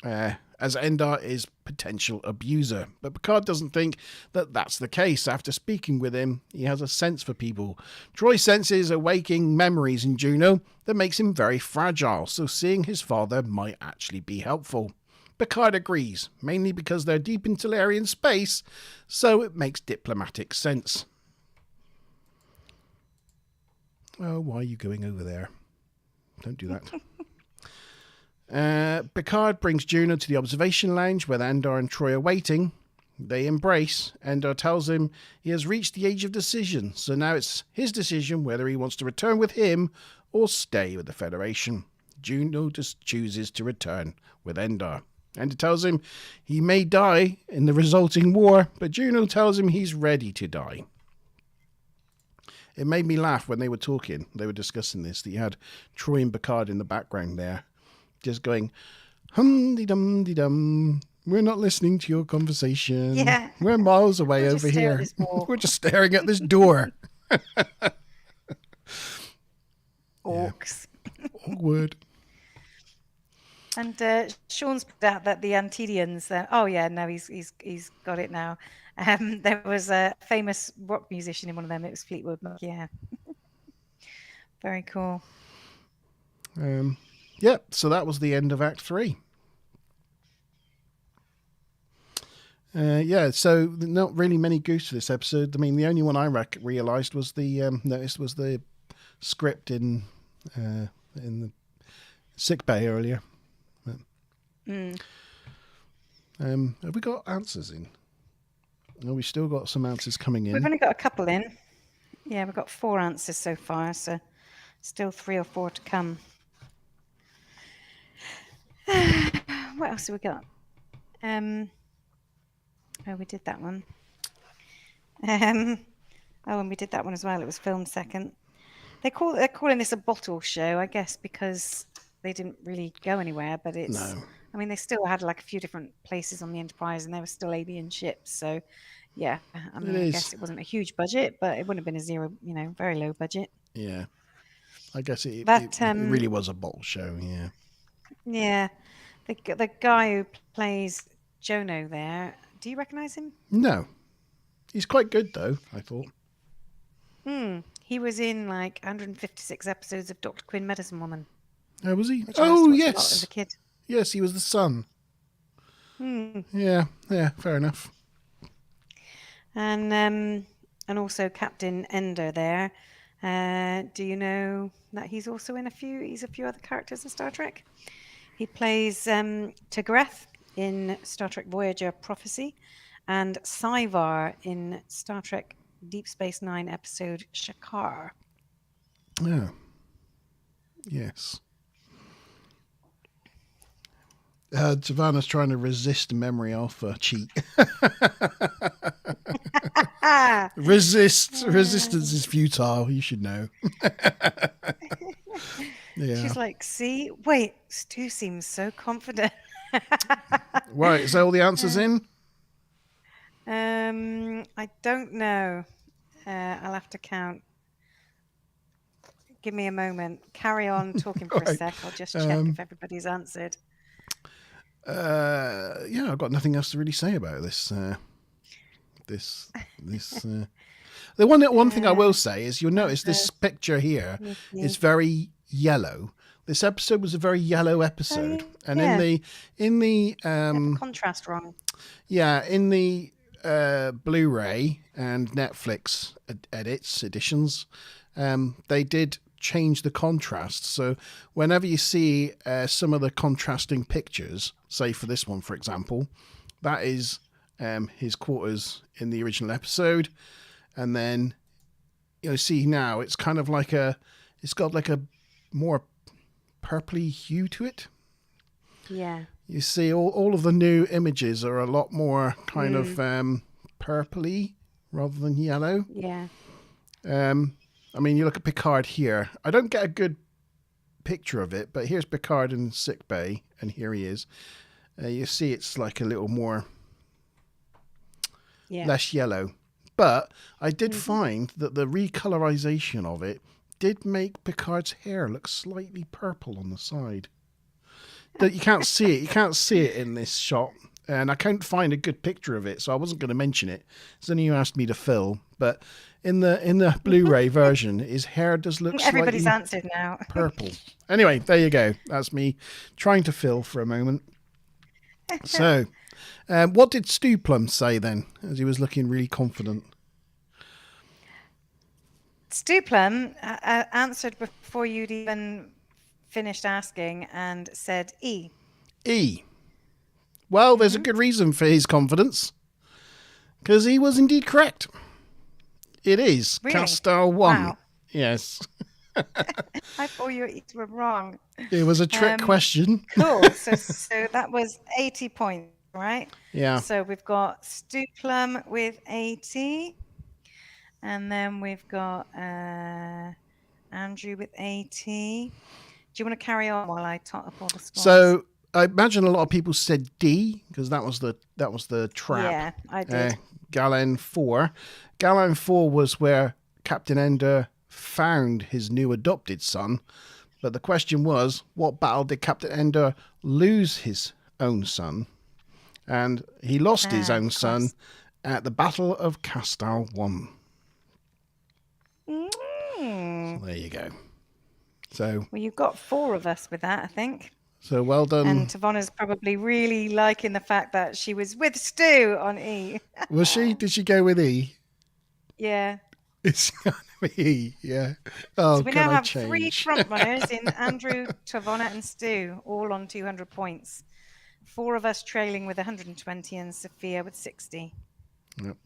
as Endor is potential abuser. But Picard doesn't think that that's the case. After speaking with him, he has a sense for people. Troy senses awakening memories in Juno that makes him very fragile, so seeing his father might actually be helpful. Picard agrees, mainly because they're deep in Tellurian space, so it makes diplomatic sense. Oh, why are you going over there? Don't do that. Picard brings Juno to the observation lounge where Endor and Troy are waiting. They embrace. Endor tells him he has reached the age of decision, so now it's his decision whether he wants to return with him or stay with the Federation. Juno just chooses to return with Endor. Endor tells him he may die in the resulting war, but Juno tells him he's ready to die. It made me laugh when they were talking. They were discussing this. That you had Troy and Picard in the background there, just going, hum-de-dum-de-dum. We're not listening to your conversation. Yeah. We're miles away over here. We're just staring at this door. Orcs. Yeah. Awkward. And Sean's put out that the Antedians. He's got it now. There was a famous rock musician in one of them. It was Fleetwood Mac. Yeah. Very cool. So that was the end of Act 3. So not really many goofs for this episode. I mean, the only one I realised was noticed was the script in the sick bay earlier. Have we got answers in? No, we've still got some answers coming in. We've only got a couple in. Yeah, we've got 4 answers so far, so still 3 or 4 to come. What else have we got? We did that one. And we did that one as well. It was filmed second. They're calling this a bottle show, I guess, because they didn't really go anywhere. But it's, No. I mean, they still had like a few different places on the Enterprise, and there were still alien ships. So, yeah, I mean, I guess it wasn't a huge budget, but it wouldn't have been a zero, very low budget. Yeah. I guess it But really was a bottle show, yeah. yeah, the guy who plays Jono there, do you recognise him? No. He's quite good, though, I thought. He was in like 156 episodes of Dr. Quinn Medicine Woman. Oh, was he? Which I used to Oh, watch a lot yes. as a kid. Yes, he was the son. Yeah, fair enough. And also Captain Ender there. Do you know that he's also in a few other characters in Star Trek? He plays Tigreth in Star Trek Voyager Prophecy and Syvar in Star Trek Deep Space Nine episode Shakar. Oh. Yes. Savannah's trying to resist memory alpha cheat. Resistance is futile, you should know. Yeah. She's like, see, wait, Stu seems so confident. Right, is that all the answers in? I don't know. I'll have to count. Give me a moment. Carry on talking for a Right. sec. I'll just check if everybody's answered. Yeah, I've got nothing else to really say about this. The one thing I will say is you'll notice this picture here is very yellow. This episode was a very yellow episode, and in the Contrast wrong. yeah, in the Blu-ray and Netflix editions, they did change the contrast. So whenever you see some of the contrasting pictures, say for this one, for example, that is his quarters in the original episode, and then see now it's kind of like it's got like a more purpley hue to it. Yeah. You see all of the new images are a lot more kind of purpley rather than yellow. Yeah. I mean, you look at Picard here. I don't get a good picture of it, but here's Picard in sick bay, and here he is. You see it's like a little more less yellow. But I did find that the recolorization of it did make Picard's hair look slightly purple on the side. That you can't see it. You can't see it in this shot. And I can't find a good picture of it, so I wasn't going to mention it. It's only you asked me to fill. But in the Blu-ray version, his hair does look Everybody's slightly answered now. purple. Anyway, there you go. That's me trying to fill for a moment. So, what did Stu Plum say then, as he was looking really confident? Stu Plum answered before you'd even finished asking and said E. E. Well, there's a good reason for his confidence, because he was indeed correct. It is Really? Castal 1. Wow. Yes. I thought your E's were wrong. It was a trick question. Cool. So that was 80 points, right? Yeah. So we've got Stu Plum with 80. And then we've got Andrew with 80. Do you want to carry on while I tot up all the scores? So I imagine a lot of people said D, because that was the trap. Yeah, I did. Galen 4. Galen 4 was where Captain Ender found his new adopted son. But the question was, what battle did Captain Ender lose his own son? And he lost his own son at the Battle of Castal 1. So there you go. So Well, you've got 4 of us with that, I think. So well done. And Tavona's probably really liking the fact that she was with Stu on E. Was she? Did she go with E? Yeah. It's going to be E, yeah. Oh, So we can now I have change? 3 front runners in Andrew, Tavona, and Stu, all on 200 points. 4 of us trailing with 120 and Sophia with 60. Yep.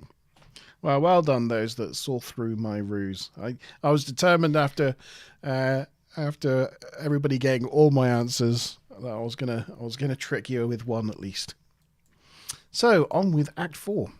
Well done those that saw through my ruse. I was determined after everybody getting all my answers that I was gonna trick you with one at least. So on with Act 4.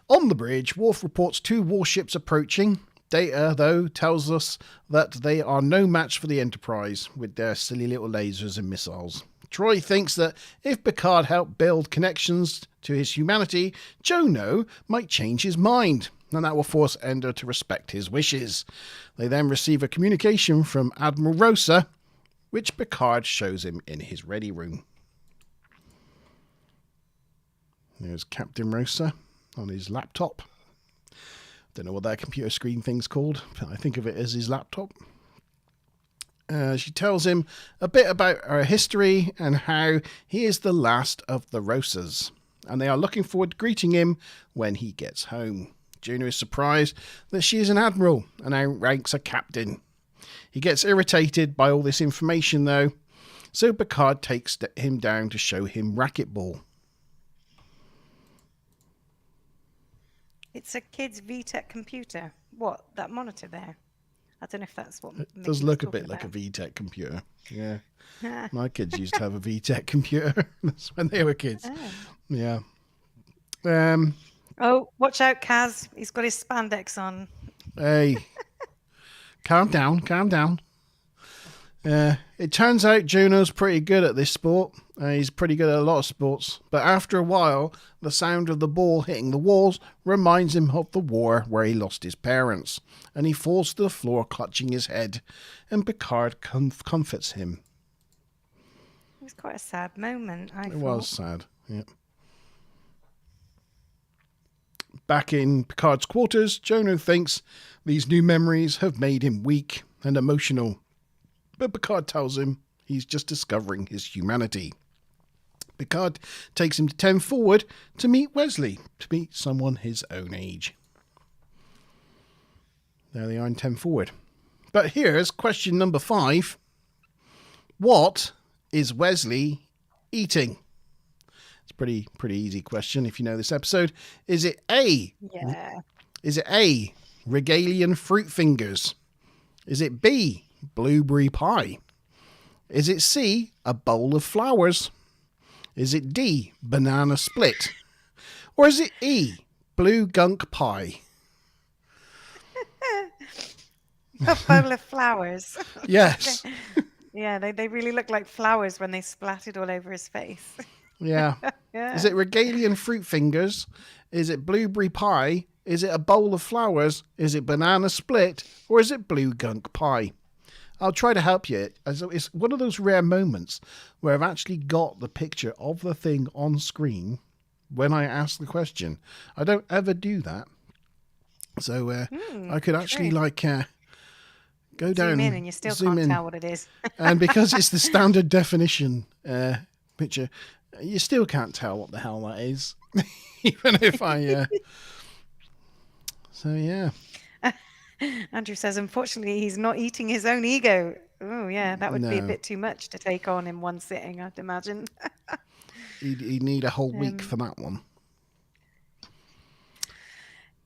On the bridge, Worf reports 2 warships approaching. Data, though, tells us that they are no match for the Enterprise with their silly little lasers and missiles. Troy thinks that if Picard helped build connections to his humanity, Jono might change his mind, and that will force Ender to respect his wishes. They then receive a communication from Admiral Rosa, which Picard shows him in his ready room. There's Captain Rosa on his laptop. Don't know what that computer screen thing's called, but I think of it as his laptop. She tells him a bit about her history and how he is the last of the Rosas, and they are looking forward to greeting him when he gets home. Juno is surprised that she is an admiral and outranks a captain. He gets irritated by all this information, though, so Picard takes him down to show him racquetball. It's a kid's VTech computer. What, that monitor there? I don't know if that's what. It does look a bit like a VTech computer. Yeah. My kids used to have a VTech computer. That's when they were kids. Oh. Yeah. Oh, watch out, Kaz. He's got his spandex on. Hey. Calm down. It turns out Juno's pretty good at this sport. He's pretty good at a lot of sports. But after a while, the sound of the ball hitting the walls reminds him of the war where he lost his parents. And he falls to the floor clutching his head. And Picard comforts him. It was quite a sad moment, I thought. It was sad, yeah. Back in Picard's quarters, Jono thinks these new memories have made him weak and emotional. But Picard tells him he's just discovering his humanity. Picard takes him to 10 forward to meet Wesley, to meet someone his own age. There they are in 10 forward. But here's question number 5. What is Wesley eating? It's a pretty easy question if you know this episode. Is it A? Yeah. Is it A, Regalian fruit fingers? Is it B, blueberry pie? Is it C, a bowl of flowers? Is it D, banana split? Or is it E, blue gunk pie? A bowl of flowers. Yes. Yeah, they really look like flowers when they splatted all over his face. Yeah. Yeah. Is it Regalian fruit fingers? Is it blueberry pie? Is it a bowl of flowers? Is it banana split? Or is it blue gunk pie? I'll try to help you. It's one of those rare moments where I've actually got the picture of the thing on screen when I ask the question. I don't ever do that. So I could actually go down. Zoom in and you still zoom can't in. tell what it is. And because it's the standard definition picture, you still can't tell what the hell that is. Even if I... So, yeah. Andrew says, unfortunately, he's not eating his own ego. Oh, yeah, that would be a No. bit too much to take on in one sitting, I'd imagine. He'd need a whole week for that one.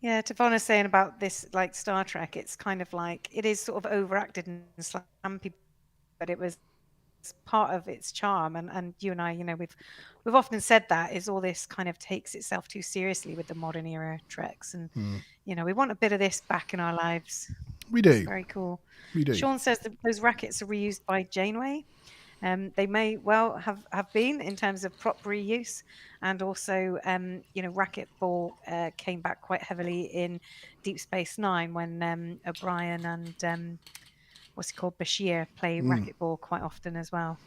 Yeah, Tavona's saying about this, like Star Trek, it's kind of like, it is sort of overacted and slampy, but it was part of its charm. And you and I, we've often said that is all this kind of takes itself too seriously with the modern era Treks. And, we want a bit of this back in our lives. We do. It's very cool. We do. Sean says that those rackets are reused by Janeway. They may well have been in terms of prop reuse, and also, racquetball came back quite heavily in Deep Space Nine when O'Brien and Bashir play racquetball quite often as well.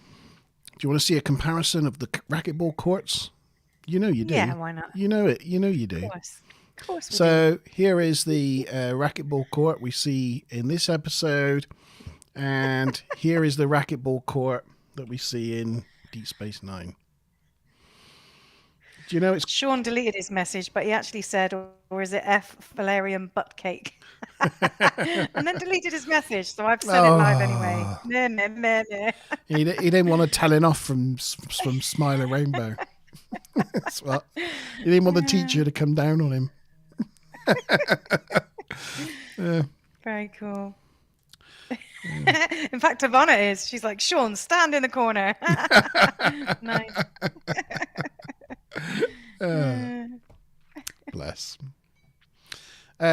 Do you want to see a comparison of the racquetball courts? You know you do. Yeah, why not? You know it. You know you do. Of course. We do. So here is the racquetball court we see in this episode, and here is the racquetball court that we see in Deep Space Nine. Do you know it's... Sean deleted his message, but he actually said, or is it F Valerian butt cake? And then deleted his message, so I've said it live anyway. No. He didn't want to tell it off from Smiler Rainbow. That's what. He didn't want the teacher to come down on him. Very cool. In fact, Ivana is. She's like, Sean, stand in the corner. Nice. Bless.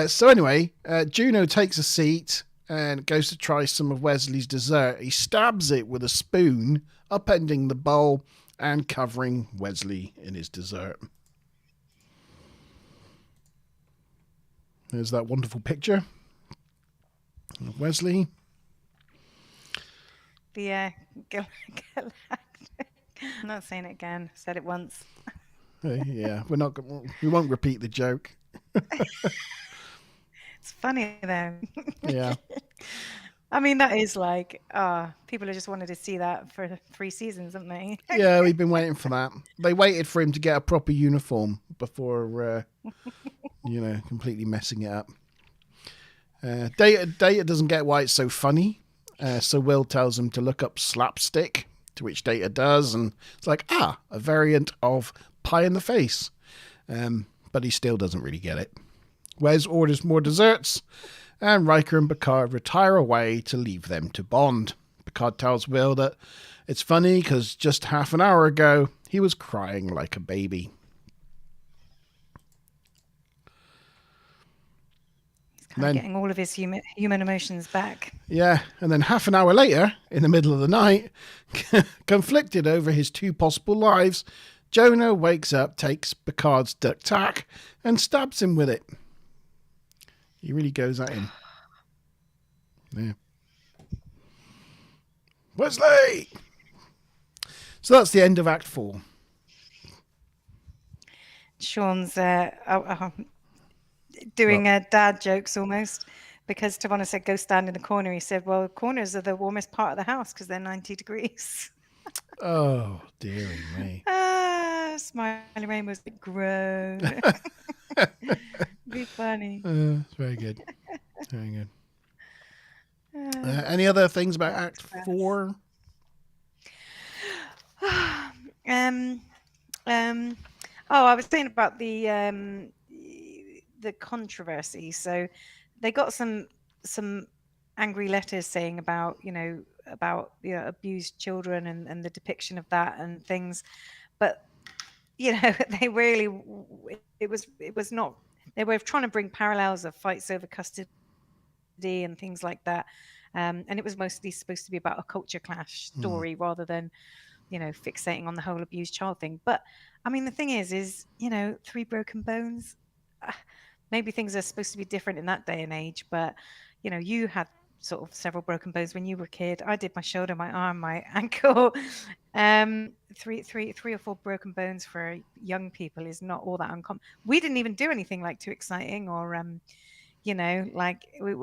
So anyway, Juno takes a seat and goes to try some of Wesley's dessert. He stabs it with a spoon, upending the bowl and covering Wesley in his dessert. There's that wonderful picture of Wesley. The galactic. I'm not saying it again. Said it once. Yeah, we won't repeat the joke. It's funny though. Yeah. I mean, that is like, people have just wanted to see that for 3 seasons, haven't they? Yeah, we've been waiting for that. They waited for him to get a proper uniform before, completely messing it up. Data doesn't get why it's so funny. So Will tells him to look up slapstick, to which Data does. And it's like, a variant of pie in the face. But he still doesn't really get it. Wes orders more desserts, and Riker and Picard retire away to leave them to bond. Picard tells Will that it's funny because just half an hour ago, he was crying like a baby. He's kind of getting all of his human emotions back. Yeah, and then half an hour later, in the middle of the night, conflicted over his 2 possible lives, Jonah wakes up, takes Picard's duck tack, and stabs him with it. He really goes at him. Yeah. Wesley! So that's the end of Act 4. Sean's doing dad jokes almost, because Tavana said, go stand in the corner. He said, well, corners are the warmest part of the house because they're 90 degrees. Oh, dearie me. Smiley Rain was grown. Be funny. It's very good. Very good. Any other things about Act 4? I was saying about the controversy. So they got some angry letters saying about abused children and the depiction of that and things, but they really, it was not, they were trying to bring parallels of fights over custody and things like that, and it was mostly supposed to be about a culture clash story rather than fixating on the whole abused child thing. But I mean, the thing is 3 broken bones, maybe things are supposed to be different in that day and age, but you had sort of several broken bones when you were a kid. I did my shoulder, my arm, my ankle. 3 or 4 broken bones for young people is not all that uncommon. We didn't even do anything like too exciting or like we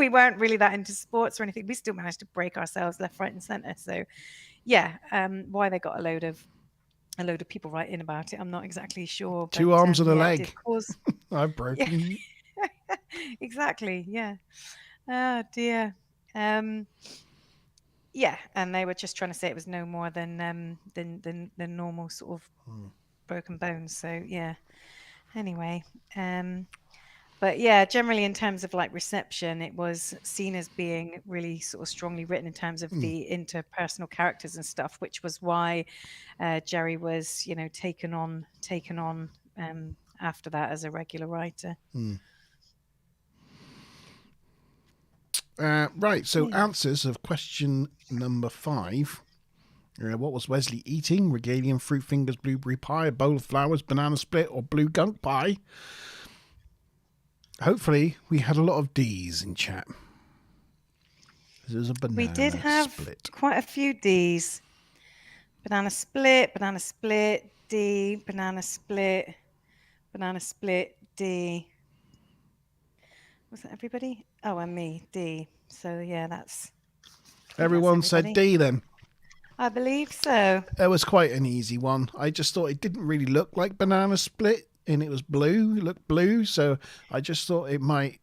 weren't really that into sports or anything. We still managed to break ourselves left, right, and center. So yeah, why they got a load of people writing about it, I'm not exactly sure. But, 2 arms and a leg. I've broken. Yeah. Exactly. Yeah. Oh dear. Yeah, and they were just trying to say it was no more than normal sort of broken bones. So yeah. Anyway, but yeah, generally in terms of like reception, it was seen as being really sort of strongly written in terms of the interpersonal characters and stuff, which was why Jerry was taken on after that as a regular writer. Right, so answers of question number 5. What was Wesley eating? Regalian, fruit fingers, blueberry pie, a bowl of flowers, banana split, or blue gunk pie? Hopefully, we had a lot of D's in chat. This is a banana We did have split. quite a few D's. Banana split, D, banana split, D. Was that everybody? Oh, and me, D. So yeah, that's Everyone said D then. I believe so. It was quite an easy one. I just thought it didn't really look like banana split, and it was blue. It looked blue, so I just thought it might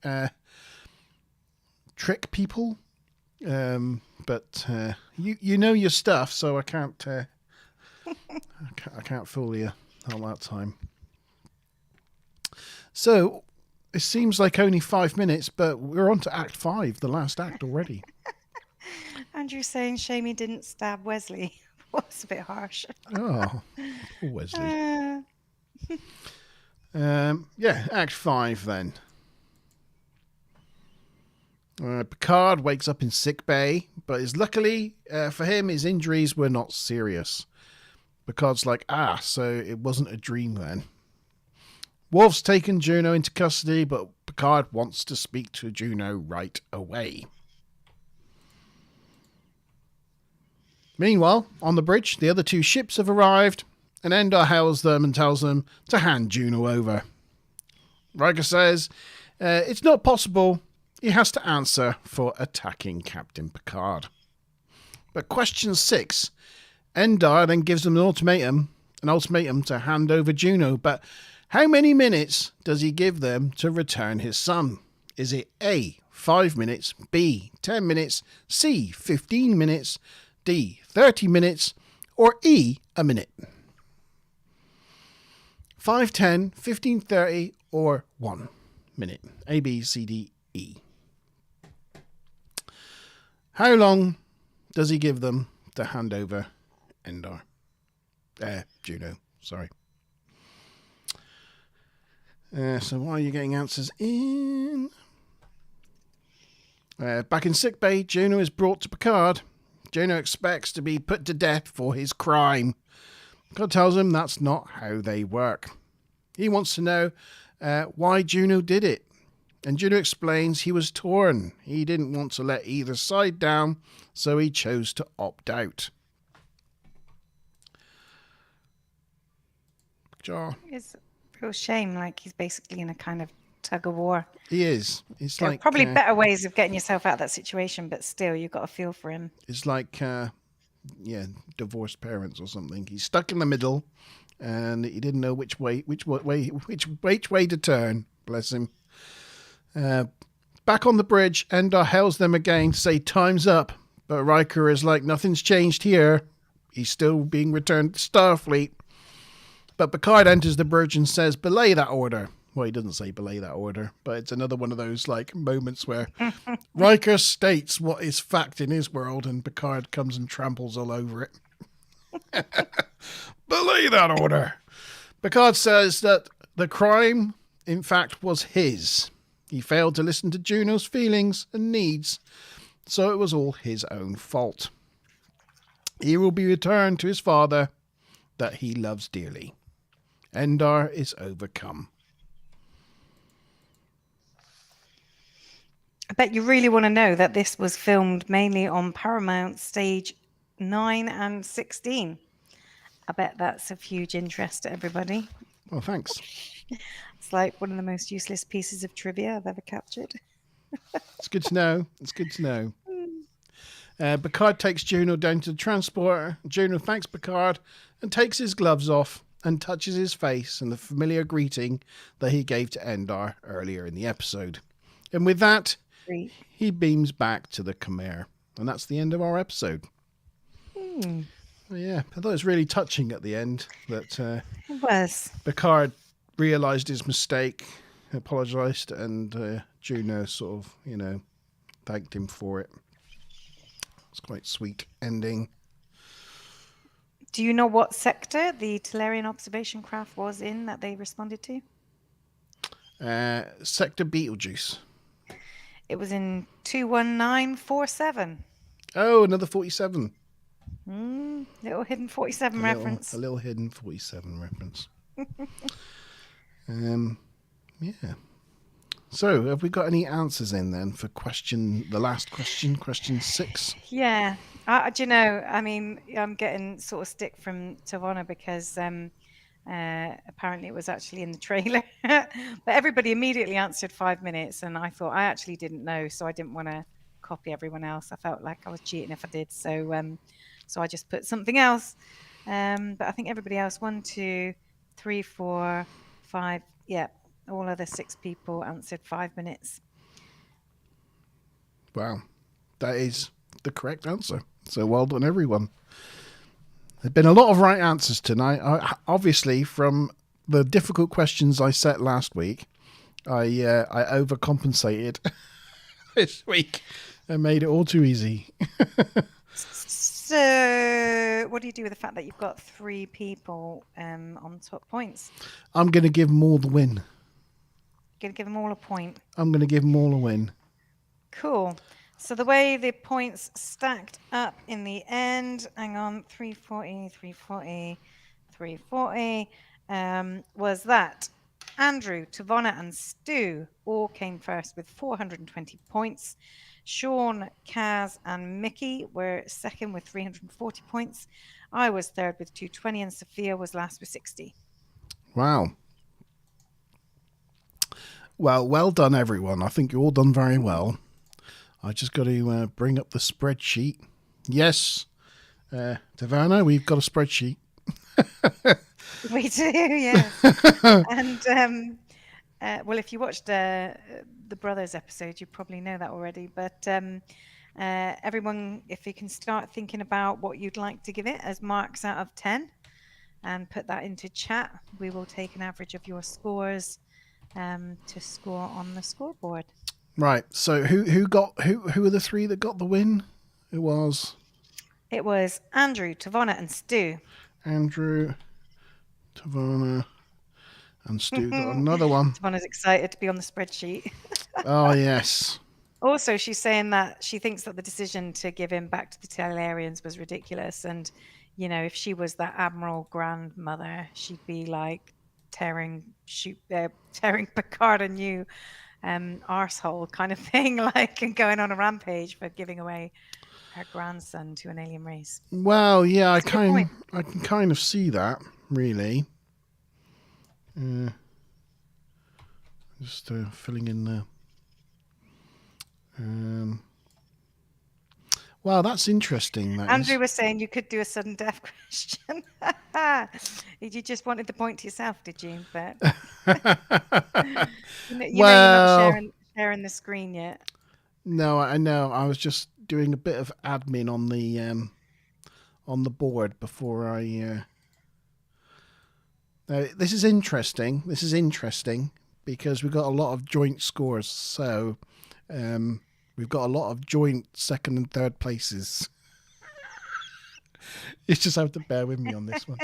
trick people. But you know your stuff, so I can't I can't fool you all that time. So it seems like only 5 minutes, but we're on to Act 5, the last act already. Andrew saying Shamey didn't stab Wesley. Was a bit harsh. Oh, poor Wesley. Act 5 then. Picard wakes up in sick bay, but luckily for him, his injuries were not serious. Picard's like, so it wasn't a dream then. Worf's taken Juno into custody, but Picard wants to speak to Juno right away. Meanwhile, on the bridge, the other two ships have arrived, and Endar hails them and tells them to hand Juno over. Riker says it's not possible. He has to answer for attacking Captain Picard. But question 6, Endar then gives them an ultimatum to hand over Juno, but how many minutes does he give them to return his son? Is it A, 5 minutes, B, 10 minutes, C, 15 minutes, D, 30 minutes, or E, a minute? 5, 10, 15, 30, or 1 minute. A, B, C, D, E. How long does he give them to hand over Juno, sorry. So while you're getting answers in... back in sickbay, Juno is brought to Picard. Juno expects to be put to death for his crime. Picard tells him that's not how they work. He wants to know why Juno did it. And Juno explains he was torn. He didn't want to let either side down, so he chose to opt out. It's a real shame. Like, he's basically in a kind of tug of war. He is. It's There are like probably better ways of getting yourself out of that situation, but still, you've got to feel for him. It's like, divorced parents or something. He's stuck in the middle, and he didn't know which way to turn. Bless him. Back on the bridge, Endar hails them again to say time's up, but Riker is like, nothing's changed here. He's still being returned to Starfleet. But Picard enters the bridge and says, belay that order. Well, he doesn't say belay that order, but it's another one of those like moments where Riker states what is fact in his world and Picard comes and tramples all over it. Belay that order. Picard says that the crime, in fact, was his. He failed to listen to Juno's feelings and needs, so it was all his own fault. He will be returned to his father that he loves dearly. Endar is overcome. I bet you really want to know that this was filmed mainly on Paramount Stage 9 and 16. I bet that's of huge interest to everybody. Well, thanks. It's like one of the most useless pieces of trivia I've ever captured. It's good to know. It's good to know. Picard takes Juno down to the transporter. Juno thanks Picard and takes his gloves off and touches his face in the familiar greeting that he gave to Endar earlier in the episode. And with that, he beams back to the Khmer. And that's the end of our episode. Well, yeah, I thought it was really touching at the end that It was. Picard realised his mistake, apologised, and Juno sort of, thanked him for it. It's quite sweet ending. Do you know what sector the Tellurian observation craft was in that they responded to? Sector Beetlejuice. It was in 21947. Oh, another 47. Little hidden 47 reference. A little hidden 47 reference. Yeah. So, have we got any answers in then for the last question, question 6? Yeah. Do you know, I mean, I'm getting sort of stick from Tavona because apparently it was actually in the trailer. But everybody immediately answered 5 minutes, and I thought I actually didn't know, so I didn't want to copy everyone else. I felt like I was cheating if I did, so I just put something else. But I think everybody else, 1, 2, 3, 4, 5, yeah, all other 6 people answered 5 minutes. Wow, that is the correct answer. So well done, everyone. There've been a lot of right answers tonight. Obviously, from the difficult questions I set last week, I overcompensated this week and made it all too easy. So So, what do you do with the fact that you've got 3 people on top points? I'm going to give them all the win. Going to give them all a point. I'm going to give them all a win. Cool. So the way the points stacked up in the end, hang on, 340, 340, 340, was that Andrew, Tavona, and Stu all came first with 420 points. Sean, Kaz, and Mickey were second with 340 points. I was third with 220, and Sophia was last with 60. Wow. Well done, everyone. I think you all done very well. I just got to bring up the spreadsheet. Yes, Tavana, we've got a spreadsheet. We do, yes. And well, if you watched the Brothers episode, you probably know that already. But everyone, if you can start thinking about what you'd like to give it as marks out of 10, and put that into chat, we will take an average of your scores to score on the scoreboard. Right. So who are the 3 that got the win? It was Andrew, Tavona, and Stu. Andrew, Tavana, and Stu got another one. Tavona's excited to be on the spreadsheet. Oh, yes. Also, she's saying that she thinks that the decision to give him back to the Talarians was ridiculous. And, you know, if she was that Admiral grandmother, she'd be like tearing Picard a new arsehole kind of thing, like, and going on a rampage for giving away her grandson to an alien race. Well, yeah, I can kind of see that, really. Just filling in the. Wow, that's interesting. Andrew was saying you could do a sudden death question. You just wanted the point to yourself, did you? But you know you're not sharing the screen yet. No, I know. I was just doing a bit of admin on the board before I. This is interesting. This is interesting because we've got a lot of joint scores. So we've got a lot of joint second and third places. You just have to bear with me on this one.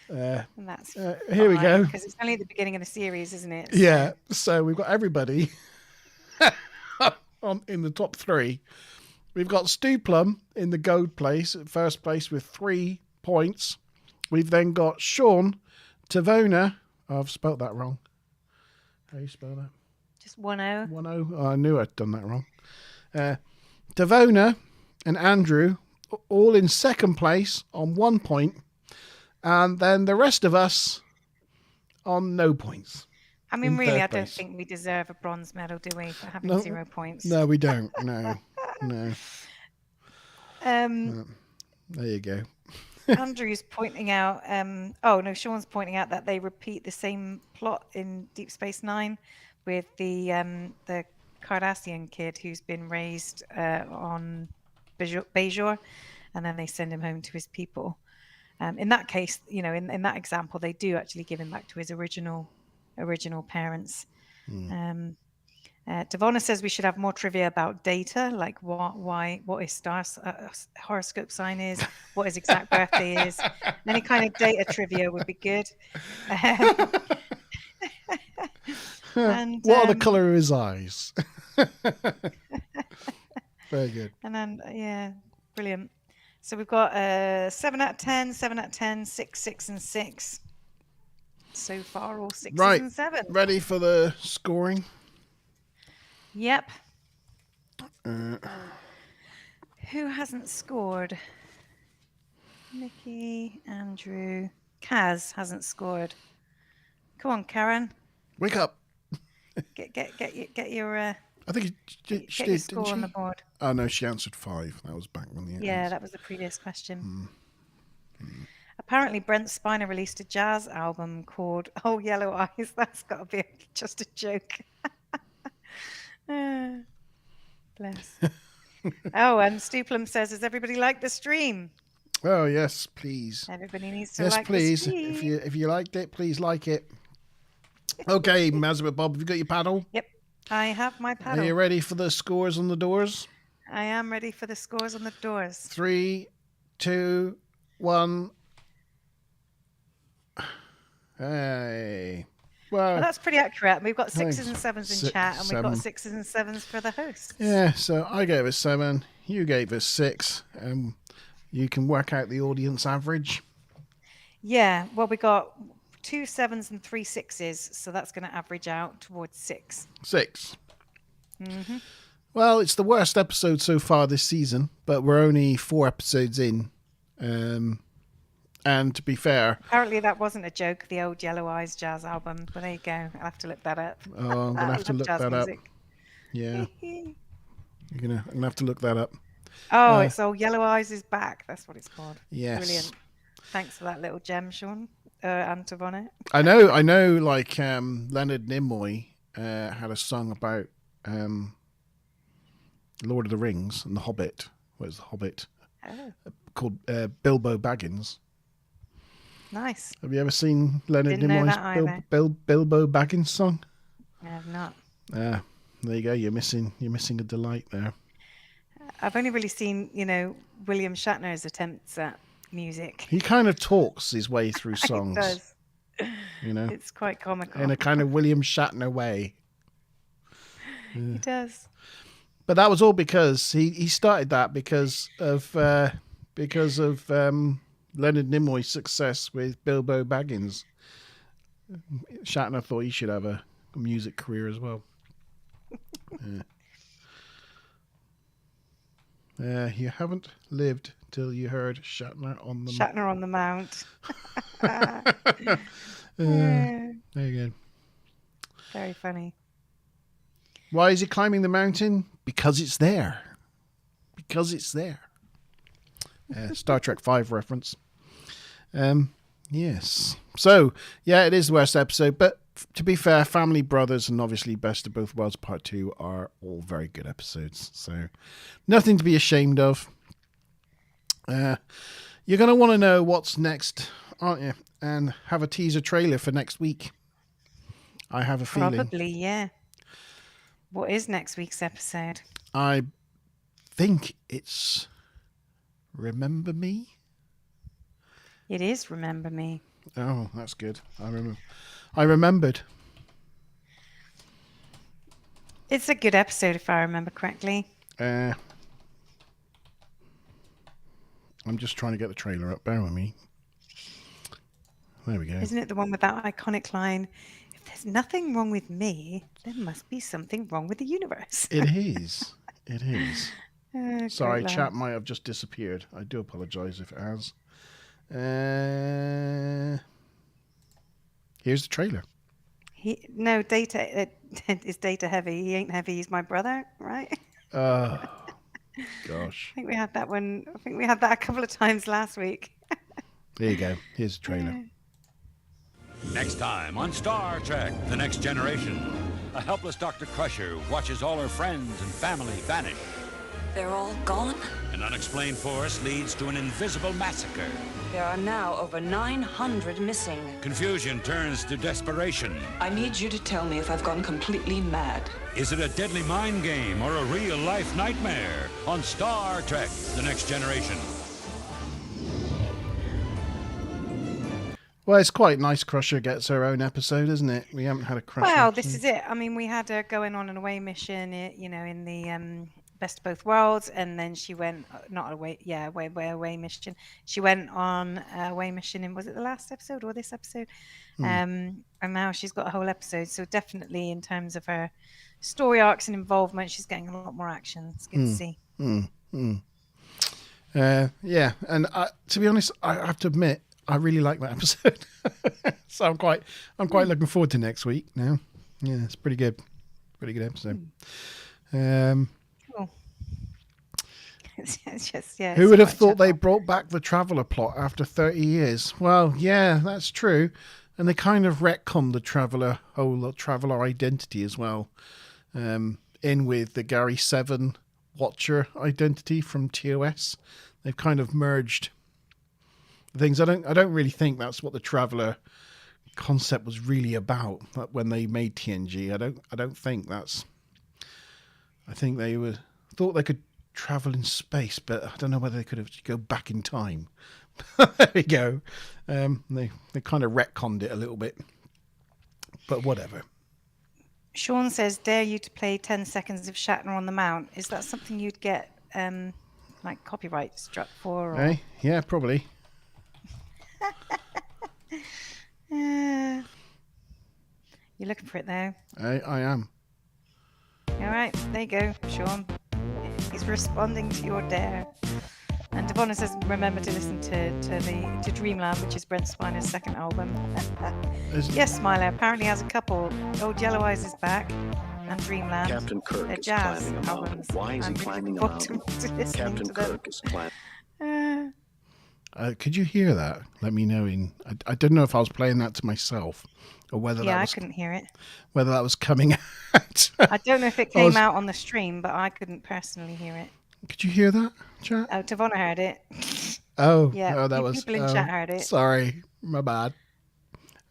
And that's here we go. Because it's only the beginning of the series, isn't it? Yeah. So we've got everybody in the top 3. We've got Stu Plum in the gold place, at first place with 3 points. We've then got Sean, Tavona. Oh, I've spelt that wrong. How do you spell that? Just 1-0. 1-0. Oh, I knew I'd done that wrong. Tavona and Andrew all in second place on 1 point. And then the rest of us on no points. I mean, really, I don't think we deserve a bronze medal, do we, for having 0 points? No, we don't. No. There you go. Andrew's pointing out, Sean's pointing out that they repeat the same plot in Deep Space Nine with the Cardassian kid who's been raised on Bajor, and then they send him home to his people. In that case, you know, in that example, they do actually give him back to his original parents. Devona says we should have more trivia about data, like what his star horoscope sign is, what his exact birthday is. Any kind of data trivia would be good. And what are the colour of his eyes? Very good. And then, yeah, brilliant. So we've got 7 out of 10, 7 out of 10, 6, 6, and 6. So far, all 6s and 7s. Ready for the scoring? Yep. Who hasn't scored? Mickey, Andrew, Kaz hasn't scored. Come on, Karen. Wake up. Get your. I think she get your did, score didn't she? on the board. Oh no, she answered 5. That was back when the Yeah, that was the previous question. Apparently, Brent Spiner released a jazz album called "Oh Yellow Eyes." That's got to be just a joke. Bless. Oh, and Stuplum says, "Does everybody like the stream?" Oh yes, please. Everybody needs to Yes, like please. the stream. If you liked it, please like it. Okay, Mazabit Bob, have you got your paddle? Yep, I have my paddle. Are you ready for the scores on the doors? I am ready for the scores on the doors. 3, 2, 1. Hey. Well, that's pretty accurate. We've got Thanks. 6s and 7s in 6, chat, and we've got 7. 6s and 7s for the hosts. Yeah, so I gave us 7. You gave us 6. You can work out the audience average. Yeah, well, we got 2 7s and 3 6s, so that's going to average out towards 6. 6. Mm-hmm. Well, it's the worst episode so far this season, but we're only 4 episodes in. And to be fair... Apparently that wasn't a joke, the old Yellow Eyes jazz album. But there you go. I'll have to look that up. Oh, I'm going to have to look that up. Yeah. I'm going to have to look that up. Oh, it's old Yellow Eyes is back. That's what it's called. Yes. Brilliant. Thanks for that little gem, Sean. Antoinette. I know, like, Leonard Nimoy had a song about Lord of the Rings and The Hobbit. What is The Hobbit? Oh. Called Bilbo Baggins. Nice. Have you ever seen Leonard Didn't know Nimoy's that either. Bilbo Baggins song? I have not. There you go. You're missing a delight there. I've only really seen, William Shatner's attempts at music. He kind of talks his way through songs. He does. It's quite comical. In a kind of William Shatner way. He does. But that was all because he started that because of Leonard Nimoy's success with Bilbo Baggins. Shatner thought he should have a music career as well. You haven't lived till you heard Shatner on the Mount. There you go. Very funny. Why is he climbing the mountain? Because it's there. Star Trek 5 reference. Yes. So, yeah, it is the worst episode, but to be fair, Family Brothers and obviously Best of Both Worlds Part 2 are all very good episodes. So, nothing to be ashamed of. You're going to want to know what's next, aren't you? And have a teaser trailer for next week. I have a feeling. Probably, yeah. What is next week's episode? I think it's Remember Me. It is Remember Me. Oh, that's good. I remembered. It's a good episode, if I remember correctly. I'm just trying to get the trailer up. Bear with me. There we go. Isn't it the one with that iconic line? If there's nothing wrong with me, there must be something wrong with the universe. It is. It is. Sorry, great chat line. might have just disappeared. I do apologise if it has. Here's the trailer. Data is Data heavy. He ain't heavy. He's my brother, right? Oh, gosh. I think we had that one. I think we had that a couple of times last week. There you go. Here's the trailer. Next time on Star Trek The Next Generation, a helpless Dr. Crusher watches all her friends and family vanish. They're all gone? An unexplained force leads to an invisible massacre. There are now over 900 missing. Confusion turns to desperation. I need you to tell me if I've gone completely mad. Is it a deadly mind game or a real-life nightmare? On Star Trek The Next Generation. Well, it's quite nice Crusher gets her own episode, isn't it? We haven't had a Crusher. Well, this is it. I mean, we had her going on an away mission, in the Best of Both Worlds, and then she went away mission. She went on a away mission in, was it the last episode or this episode? And now she's got a whole episode. So definitely, in terms of her story arcs and involvement, she's getting a lot more action. It's good to see. Yeah, and to be honest, I have to admit, I really like that episode. So I'm quite looking forward to next week now. Yeah, it's pretty good episode. Cool. It's just, yeah. Who would have thought they brought back the Traveller plot after 30 years? Well, yeah, that's true. And they kind of retconned the whole Traveller identity as well. In with the Gary 7 Watcher identity from TOS. They've kind of merged things. I don't really think that's what the Traveller concept was really about when they made TNG. I don't think that's... I think they thought they could travel in space, but I don't know whether they could have go back in time. There we go. They kind of retconned it a little bit, but whatever. Sean says, dare you to play 10 seconds of Shatner on the Mount. Is that something you'd get like copyright struck for? Or... Hey, yeah, probably. You're looking for it though. I am. All right, there you go, Sean. He's responding to your dare. And Devonna says, remember to listen to Dreamland, which is Brent Spiner's second album. Yes, Smiler apparently has a couple. Old Yellow Eyes is back, and Dreamland. Captain Kirk They're is jazz climbing a mountain. albums. Why is he I'm really climbing a looking mountain? forward to listening Captain to them. Kirk is climbing. Could you hear that? Let me know. I didn't know if I was playing that to myself or whether Yeah, that was I couldn't hear it. whether that was coming out. I don't know if it came out on the stream, but I couldn't personally hear it. Could you hear that, chat? Oh, Devonna heard it. Oh, Yeah, oh, that you was. people in chat heard it. Sorry, my bad.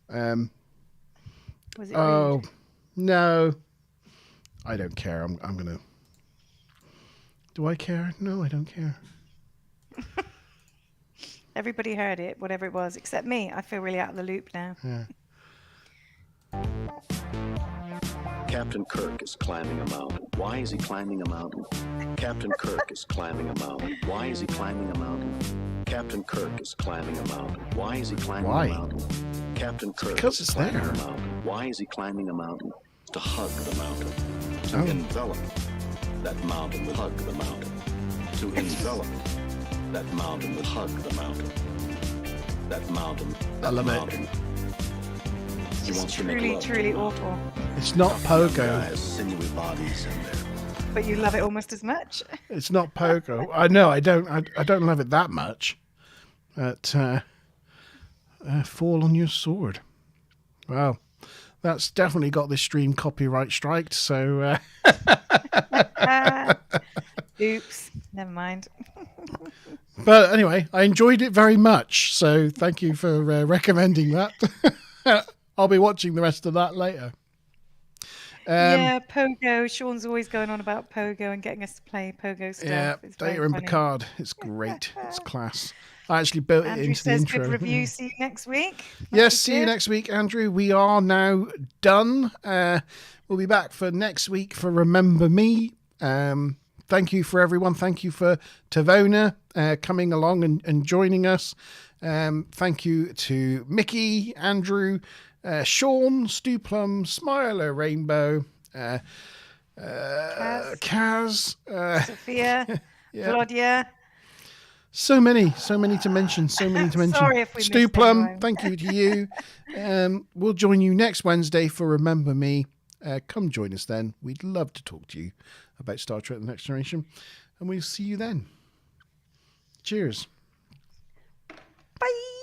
Was it Oh rude? no, I don't care. I'm gonna. Do I care? No, I don't care. Everybody heard it, whatever it was, except me. I feel really out of the loop now. Yeah. Captain Kirk is climbing a mountain. Why is he climbing a mountain? Captain Kirk is climbing a mountain. Why is he climbing a mountain? Captain Kirk is climbing a mountain. Why is he climbing Why? a mountain? Captain Kirk Because is it's climbing there. a mountain. Why is he climbing a mountain? To hug the mountain. To Oh. envelop that mountain will hug the mountain. To envelop that mountain will hug the mountain. That mountain. I love it. mountain. He It's wants to make truly, love to truly the mountain. awful. It's not pogo. Guys, sinewy bodies in there. But you love it almost as much. It's not pogo. I know. I don't. I don't love it that much. But fall on your sword. Well, that's definitely got this stream copyright striked. So Oops, never mind. but anyway, I enjoyed it very much. So thank you for recommending that. I'll be watching the rest of that later. Yeah, Pogo. Sean's always going on about Pogo and getting us to play Pogo stuff. Yeah, It's very Data and funny. Picard. It's great. It's class. I actually built it Andrew into the says intro. good review. See you next week. Yes, see you next week, Andrew. We are now done. We'll be back for next week for Remember Me. Thank you for everyone. Thank you for Tavona coming along and joining us. Thank you to Mickey, Andrew, Sean, Stu Plum, Smiler, Rainbow, Kaz, Sophia, yeah. Claudia. So many to mention. Sorry if we Stu missed Plum, anyone. thank you to you. We'll join you next Wednesday for Remember Me. Come join us then. We'd love to talk to you about Star Trek: The Next Generation, and we'll see you then. Cheers. Bye.